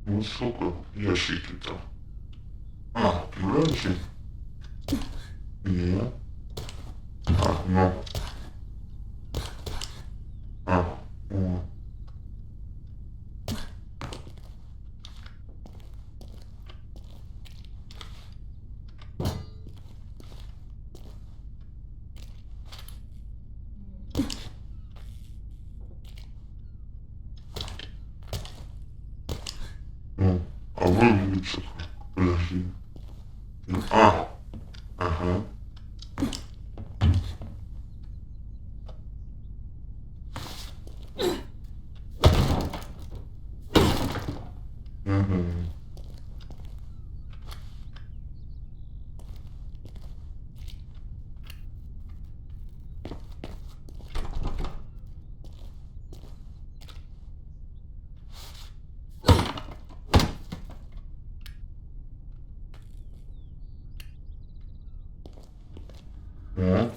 [SPEAKER 4] Ну, сука, ящики-то. А, раньше. Нет. А, ну. А, о. Ну, а вы лучше. Подожди. Ну, а, ага. Угу. Да.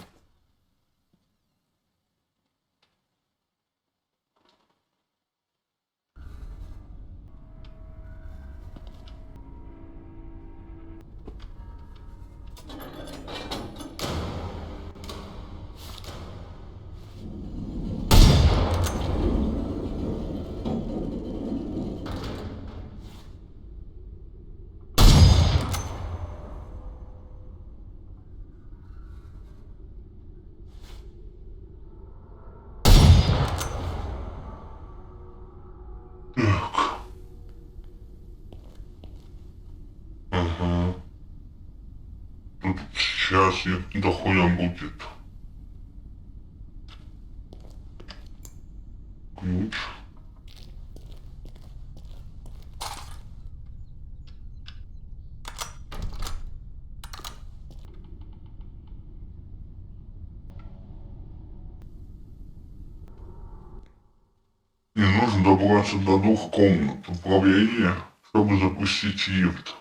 [SPEAKER 4] Так. Ага. Тут сейчас их дохуя будет. Ключ. добраться до 2 комнат управления, чтобы запустить лифт.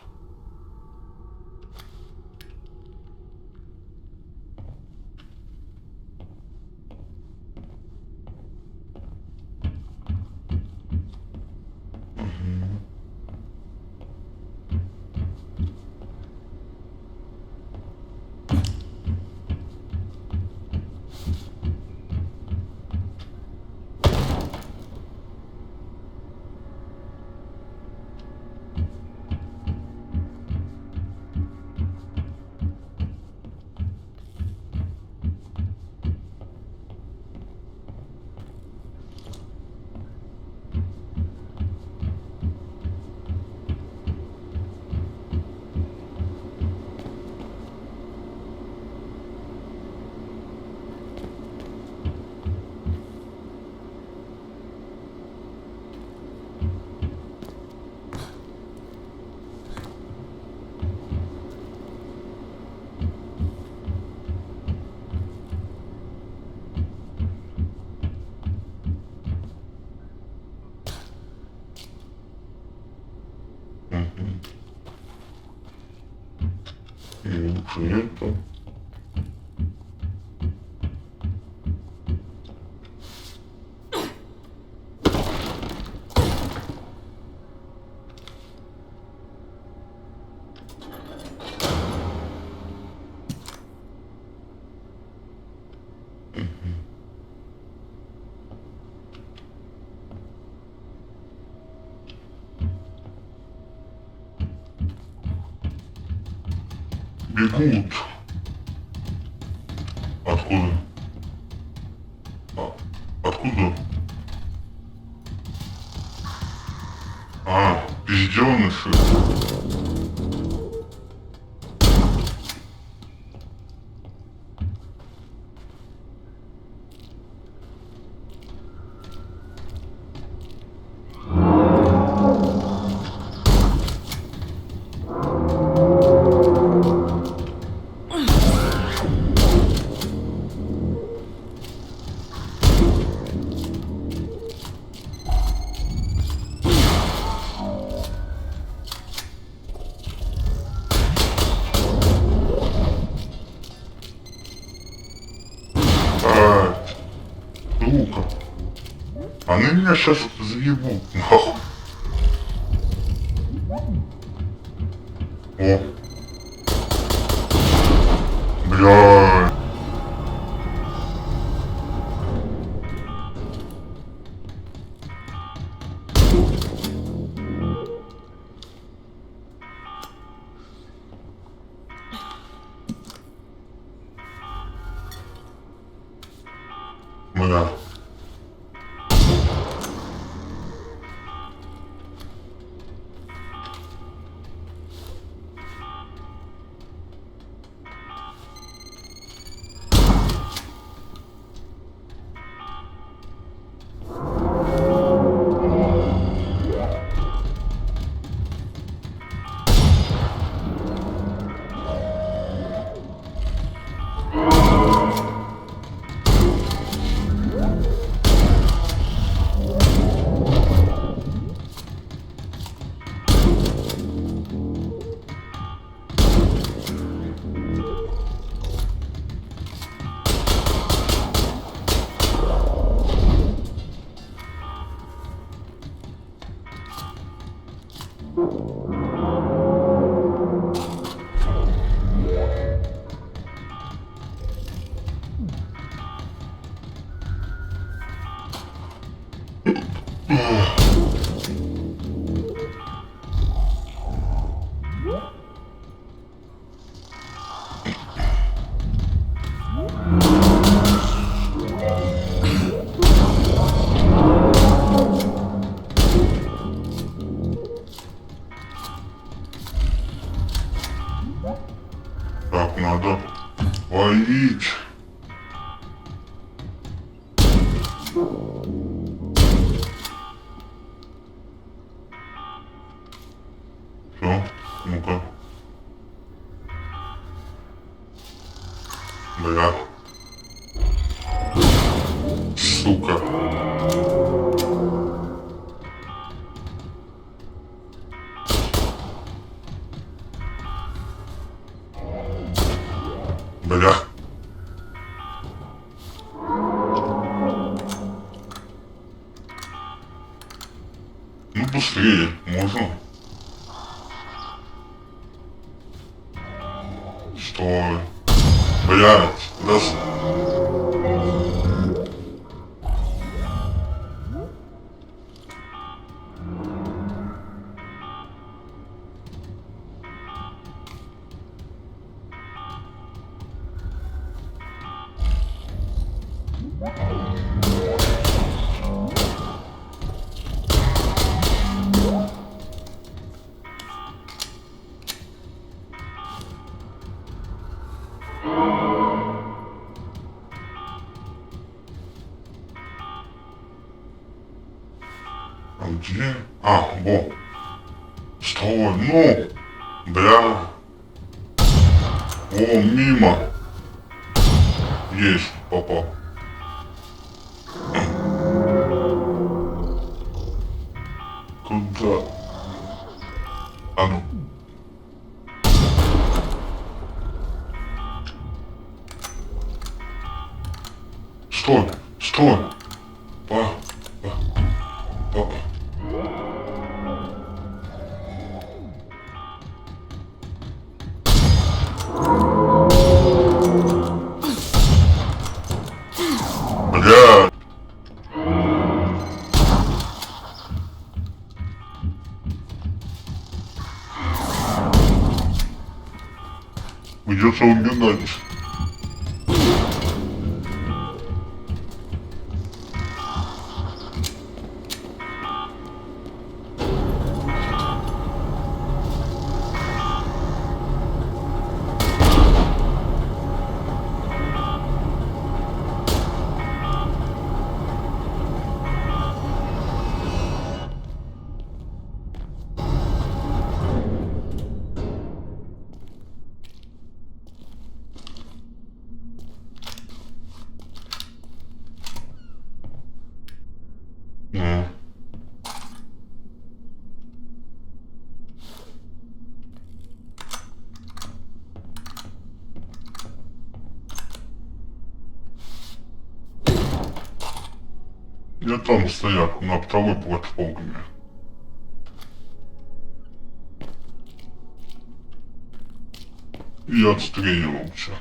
[SPEAKER 4] И лучше это. Бегут. Откуда? Откуда? Пиздёныши. Сука. Они меня сейчас заебут, нахуй. О. Бля. Бля. Так, надо валить. Все, ну-ка. Бля. Сука. Бля. Ну быстрее, можно? Стой. Блядь, раз. А где? А, во. Стой, ну. Бля. О, мимо. Есть, попал. Куда? А ну. Стой, стой. Папа. Бля. Придется убегать. Ну. Я там стоял, на второй платформе. И отстреливался.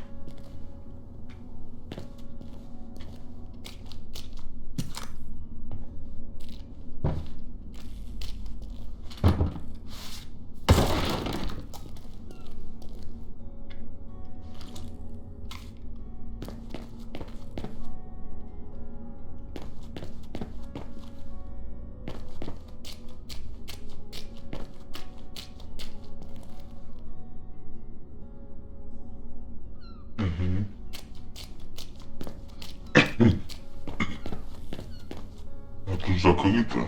[SPEAKER 4] А тут закрыто.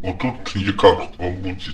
[SPEAKER 4] Вот тут лекарство будет.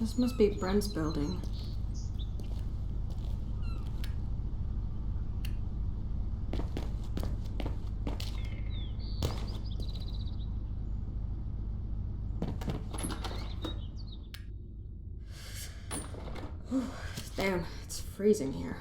[SPEAKER 1] This must be Brent's building. Damn, it's freezing here.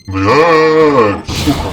[SPEAKER 4] Блядь, сука.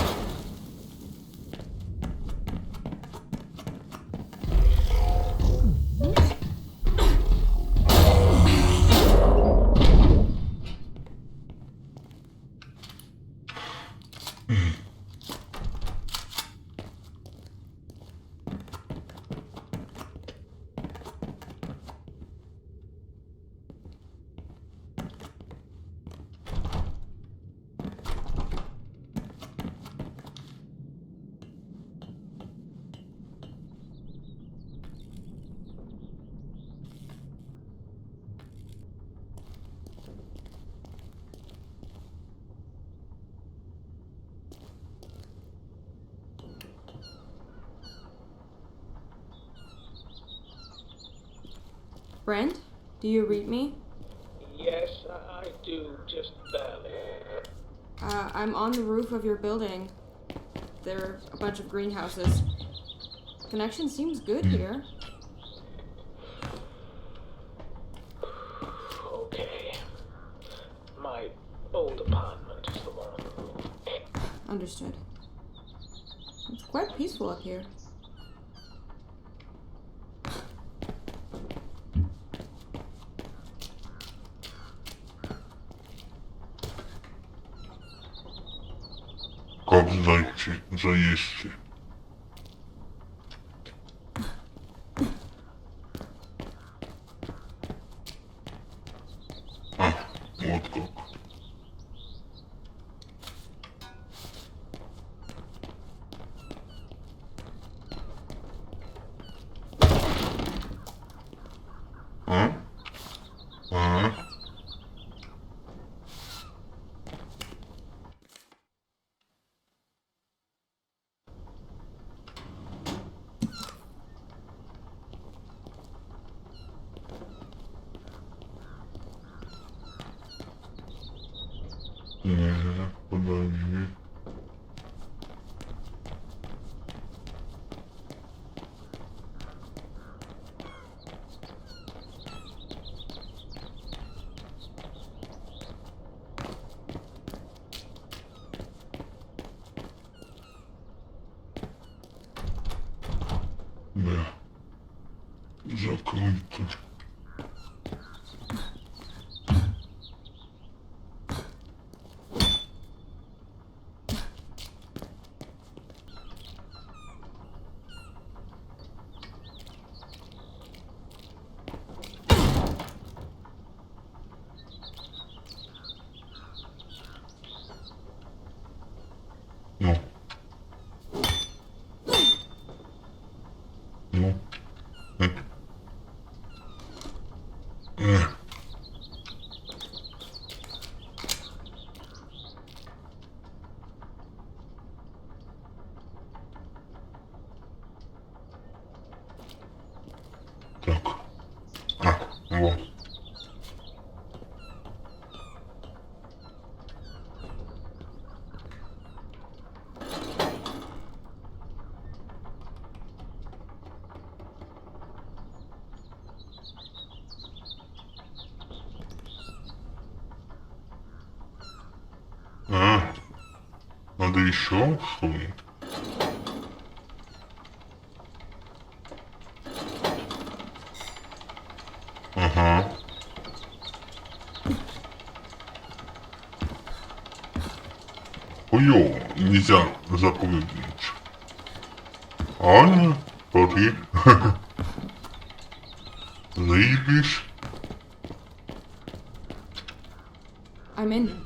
[SPEAKER 1] Brent, do you read me?
[SPEAKER 7] Yes, I do, just barely.
[SPEAKER 1] I'm on the roof of your building. There are a bunch of greenhouses. Connection seems good here.
[SPEAKER 7] Okay. My old apartment is the one.
[SPEAKER 1] Understood. It's quite peaceful up here.
[SPEAKER 4] Как зайти, заесть. А, вот как. А? А? Подожди. Не. Закрито. Ну. Ну. Так. Вот. Надо еще, что ли? Ага. Хуёво, нельзя запрыгнуть. Аня, смотри. Заебись.
[SPEAKER 1] I'm in.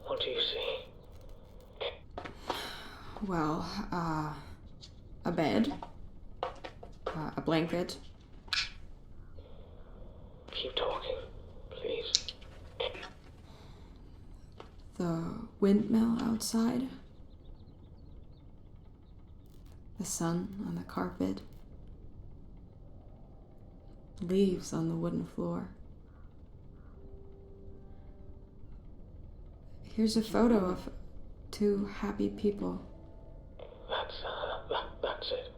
[SPEAKER 7] What do you see?
[SPEAKER 1] Well, a bed, a blanket.
[SPEAKER 7] Keep talking, please.
[SPEAKER 1] The windmill outside. The sun on the carpet. Leaves on the wooden floor. Here's a photo of two happy people.
[SPEAKER 7] That's it.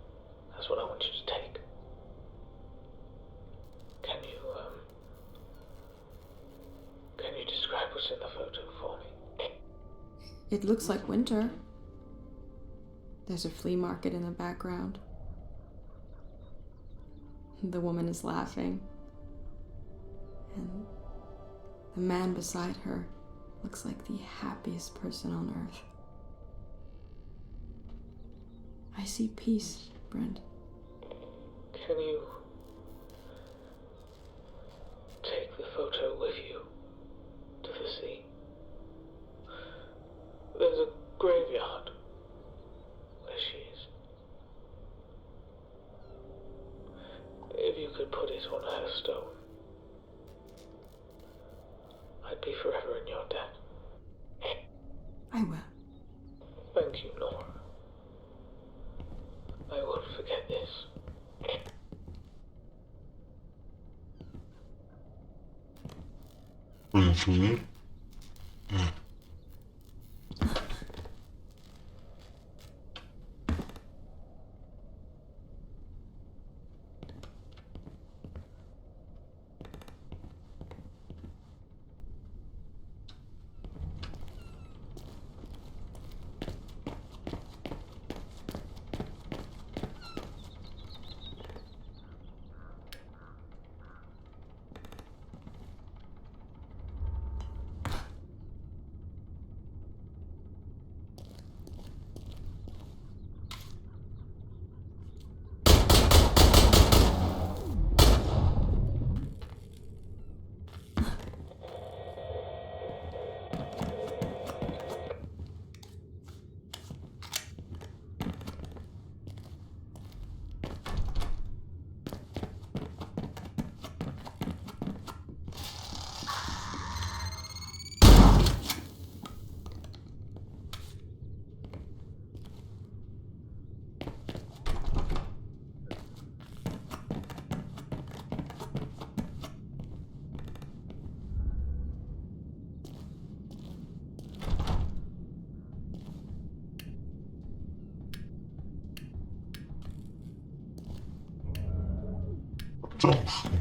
[SPEAKER 7] That's what I want you to take. Can you describe what's in the photo for me?
[SPEAKER 1] It looks like winter. There's a flea market in the background. The woman is laughing. And the man beside her looks like the happiest person on earth. I see peace, Brent.
[SPEAKER 7] Can you take the photo with you to the sea? There's a graveyard where she is. If you could put it on her stone, I'd be forever in your debt.
[SPEAKER 1] I will.
[SPEAKER 7] Thank you, Nora. I won't forget this.
[SPEAKER 4] Mhm. Johnson.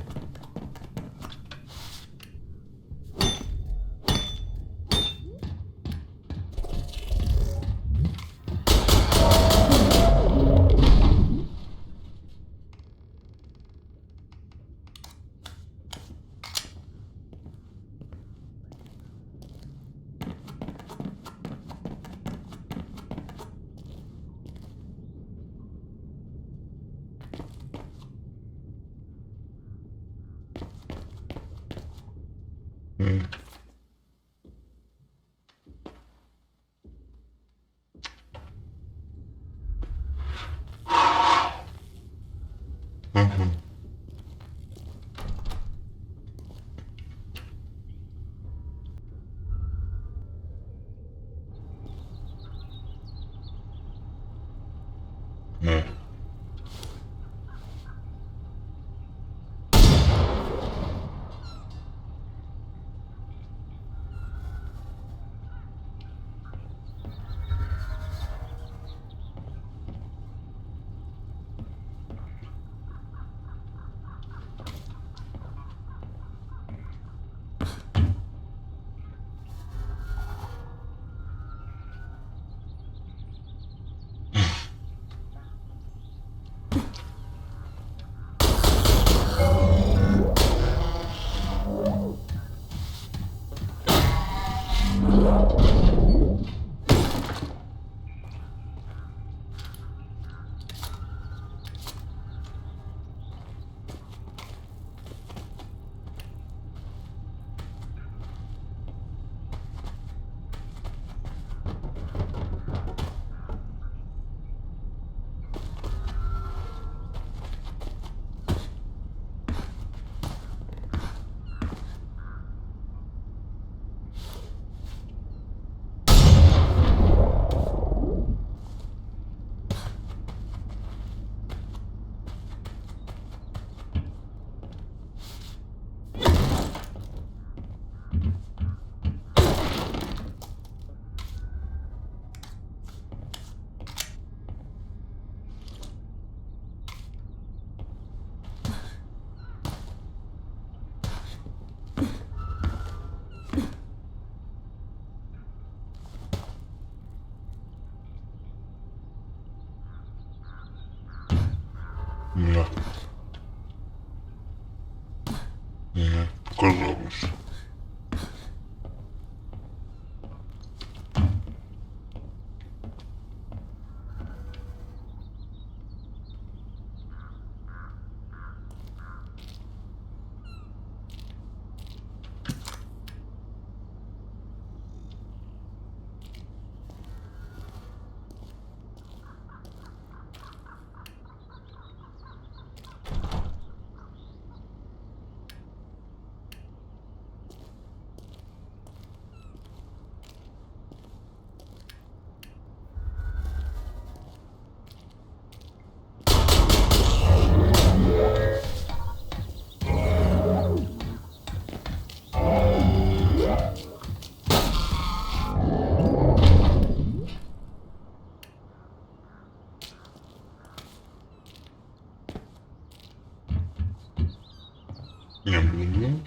[SPEAKER 4] Nie. Nie. Nie, pokazało się. Nie wiem.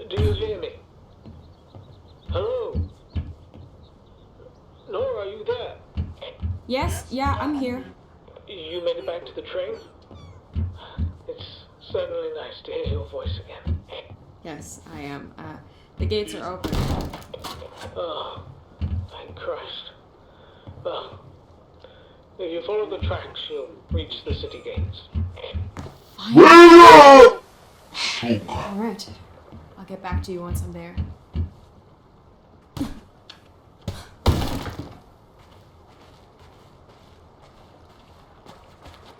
[SPEAKER 7] Do you hear me? Hello? Nora, are you there?
[SPEAKER 1] Yes, yeah, I'm here.
[SPEAKER 7] You made it back to the train? It's certainly nice to hear your voice again.
[SPEAKER 1] Yes, I am. The gates are open.
[SPEAKER 7] Oh, thank Christ. Well, If you follow the tracks, you'll reach the city gates.
[SPEAKER 4] Сука.
[SPEAKER 1] Alright. I'll get back to you once I'm there.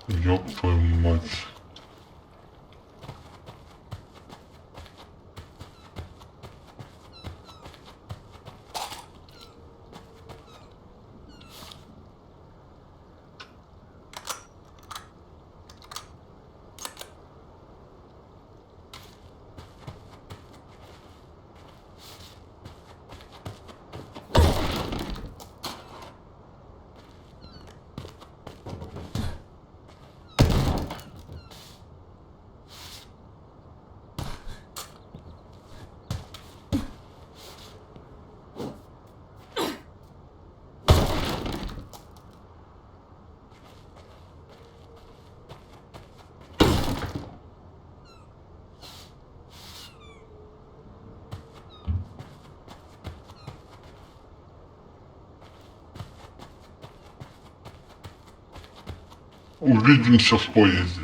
[SPEAKER 4] Ёб твою мать. Увидимся в поезде.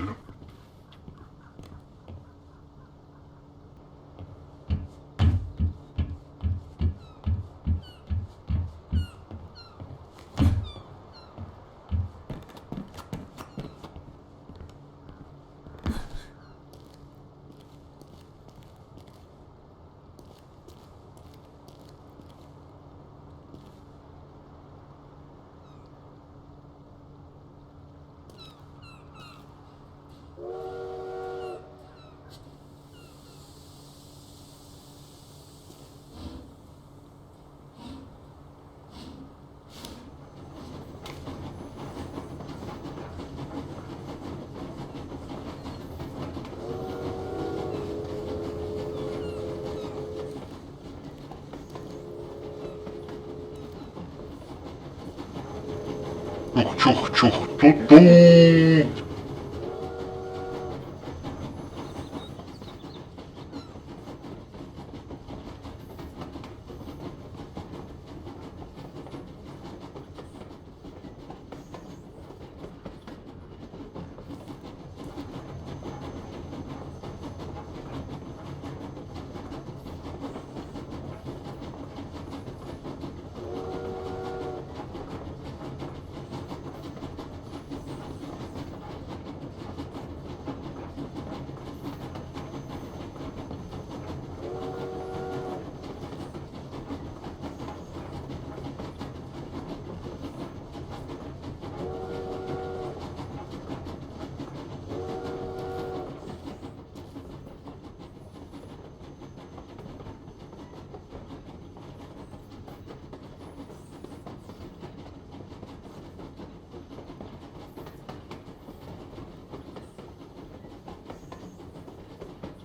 [SPEAKER 4] Чух-чух-чух, ту-ту.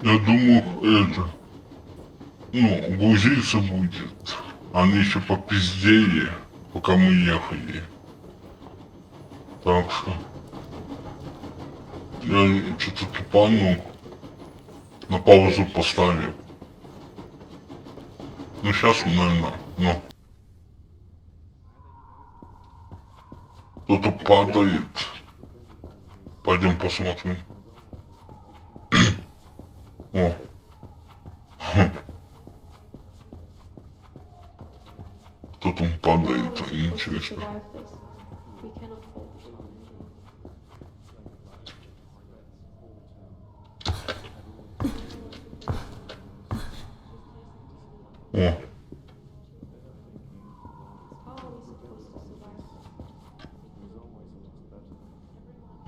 [SPEAKER 4] Я думаю, грузиться будет. Они еще попиздели, пока мы ехали. Так что я что-то тупанул, на паузу поставил. Ну сейчас, наверное, кто-то падает. Пойдем посмотрим. О. Кто там падает, интересно.
[SPEAKER 5] Survive this. We cannot hold
[SPEAKER 4] О.
[SPEAKER 5] How are we supposed to survive this?
[SPEAKER 4] О.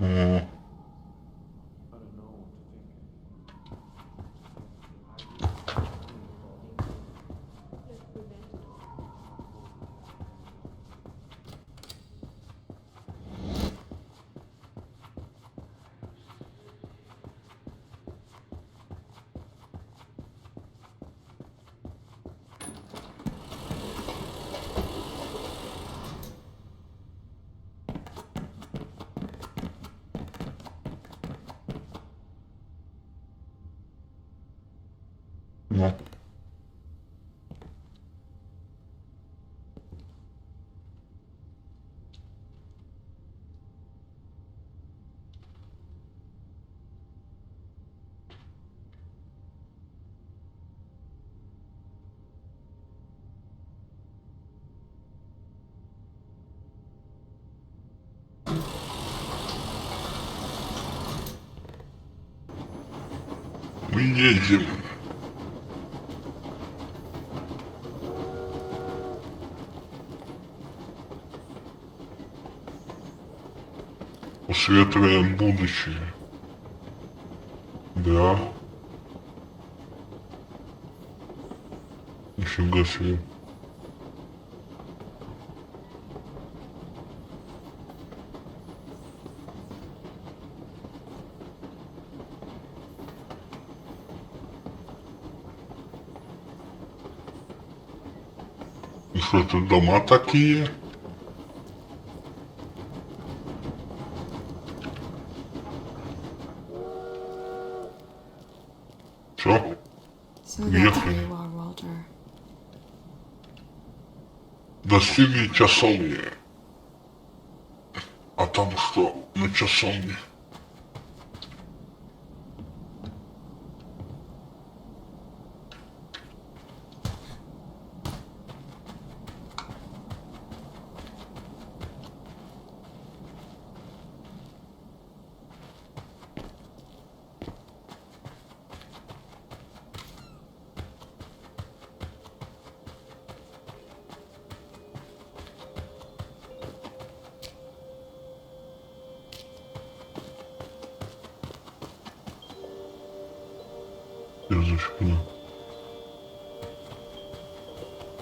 [SPEAKER 4] Ну. мы едем. У светлое будущее. Да. Нифига себе. И что это дома такие? Все?
[SPEAKER 1] So that's where
[SPEAKER 4] Ехали.
[SPEAKER 1] you are, Walter.
[SPEAKER 4] Достигли часовни. А там что на часовне? Я зашпил.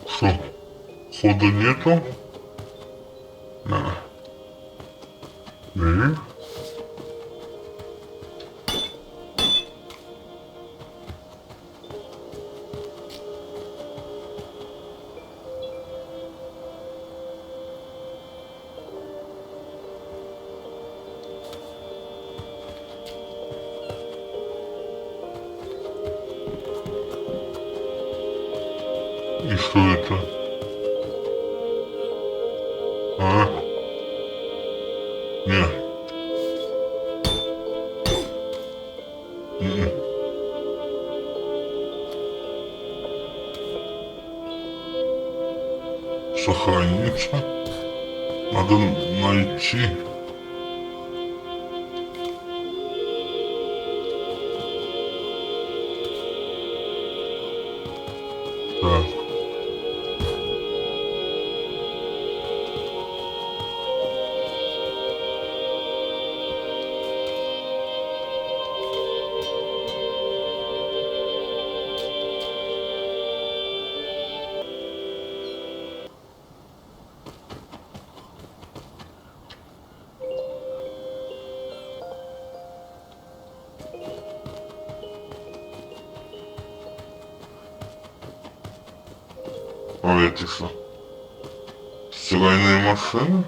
[SPEAKER 4] Что? Хода нету? На. Бери. И что это? А? Нет. М-м. Сохраниться. Надо найти. Так. А это что? Стиральная машина?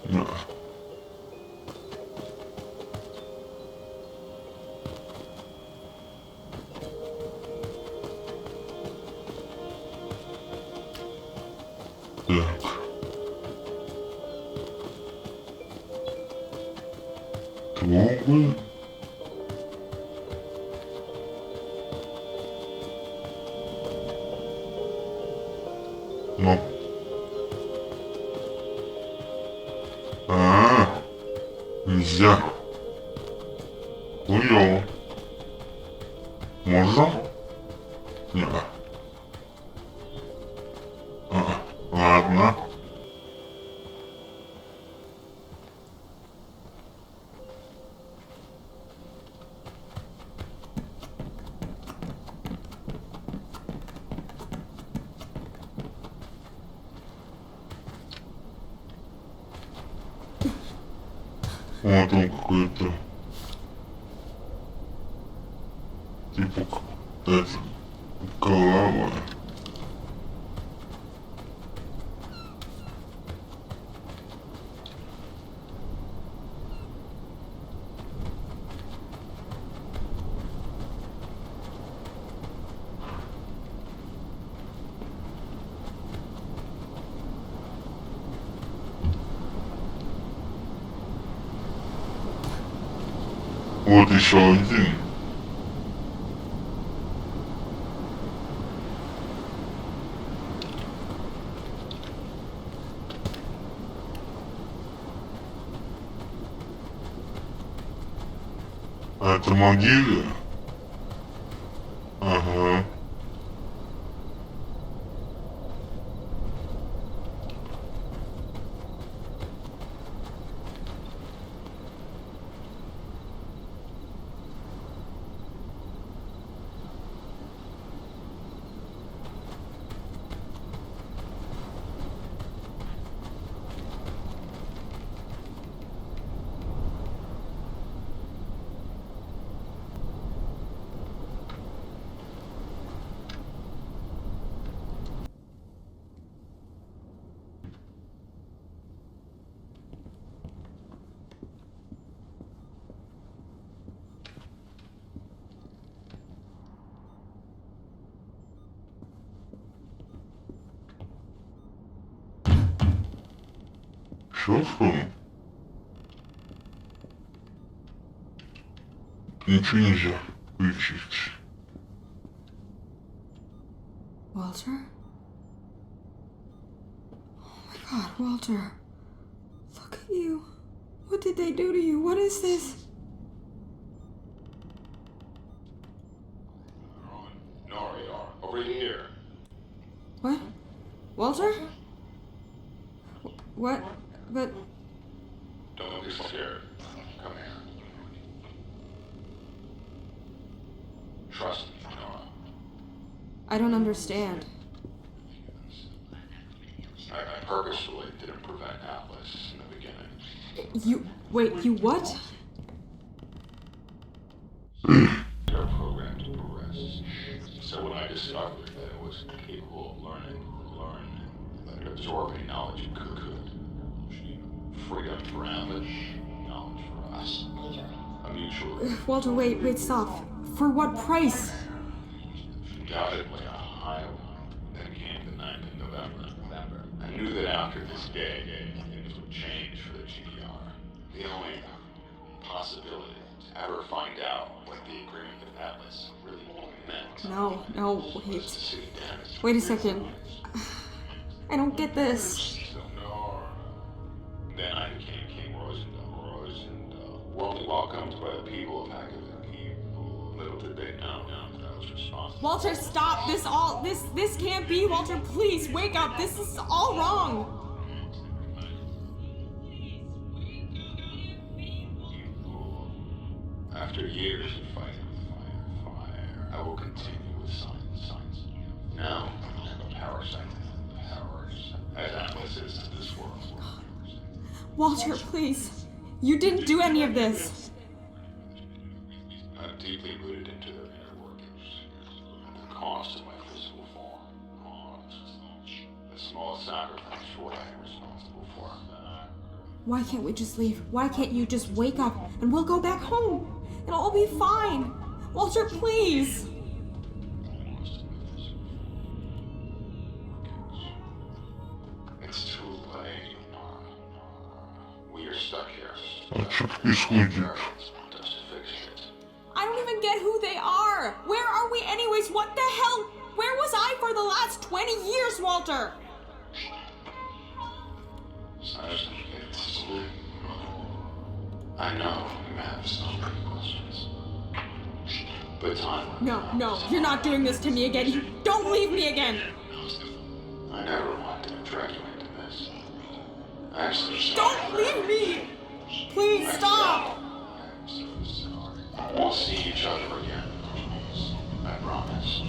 [SPEAKER 4] Да. Так. Трубы. Ну. Нельзя. Хуёво. Можно? Нет. Ладно. Вот он какой-то. Типа это. Голова. Вот еще один. А это могила? Ага. Щелкнул? Ничего нельзя включить.
[SPEAKER 1] Walter? Oh my god, Walter. Look at you. What did they do to you? What is this?
[SPEAKER 9] Noriar, over here.
[SPEAKER 1] What? Walter? What? But...
[SPEAKER 9] Don't be scared. Come here. Trust me, Nora.
[SPEAKER 1] I don't understand.
[SPEAKER 9] I purposefully didn't prevent Atlas in the beginning.
[SPEAKER 1] You... Wait, you what?
[SPEAKER 9] They're programmed to progress. So when I discovered that it was capable of learning, that it absorbed any knowledge it could. Freedom for Atlas, knowledge for us. A mutual...
[SPEAKER 1] Walter, wait, stop. For what price?
[SPEAKER 9] Undoubtedly a high one. Then came the 9th of November. I knew that after this day, things would change for the GDR. The only possibility to ever find out what the agreement with Atlas really meant.
[SPEAKER 1] No,
[SPEAKER 9] was
[SPEAKER 1] wait.
[SPEAKER 9] to sit down and
[SPEAKER 1] Wait a second. I don't get this.
[SPEAKER 9] Then I became King Rosendal, warmly welcomed by the people of Hakavik. Little did they know that I was responsible.
[SPEAKER 1] Walter, stop! This can't be! Walter, please, wake up! This is all wrong!
[SPEAKER 9] After years of fighting with fire, I will continue with science. Now, I'm a parasite. As Atlas is to this world.
[SPEAKER 1] Walter, please. You didn't do any of this.
[SPEAKER 9] I'm deeply rooted into their inner workings. At the cost of my physical form. A small sacrifice for what I am responsible for.
[SPEAKER 1] Why can't we just leave? Why can't you just wake up and we'll go back home? It'll all be fine. Walter, please.
[SPEAKER 9] It's too late. We are stuck here.
[SPEAKER 4] А что происходит?
[SPEAKER 1] I don't even get who they are. Where are we anyways? What the hell? Where was I for the last 20 years, Walter?
[SPEAKER 9] I know you have so many questions. But time.
[SPEAKER 1] No, you're not doing this to me again. Don't leave me again.
[SPEAKER 9] I never wanted to drag you into this. Actually,
[SPEAKER 1] Don't leave me. Please stop.
[SPEAKER 9] I'm so sorry. We'll see each other again. I promise.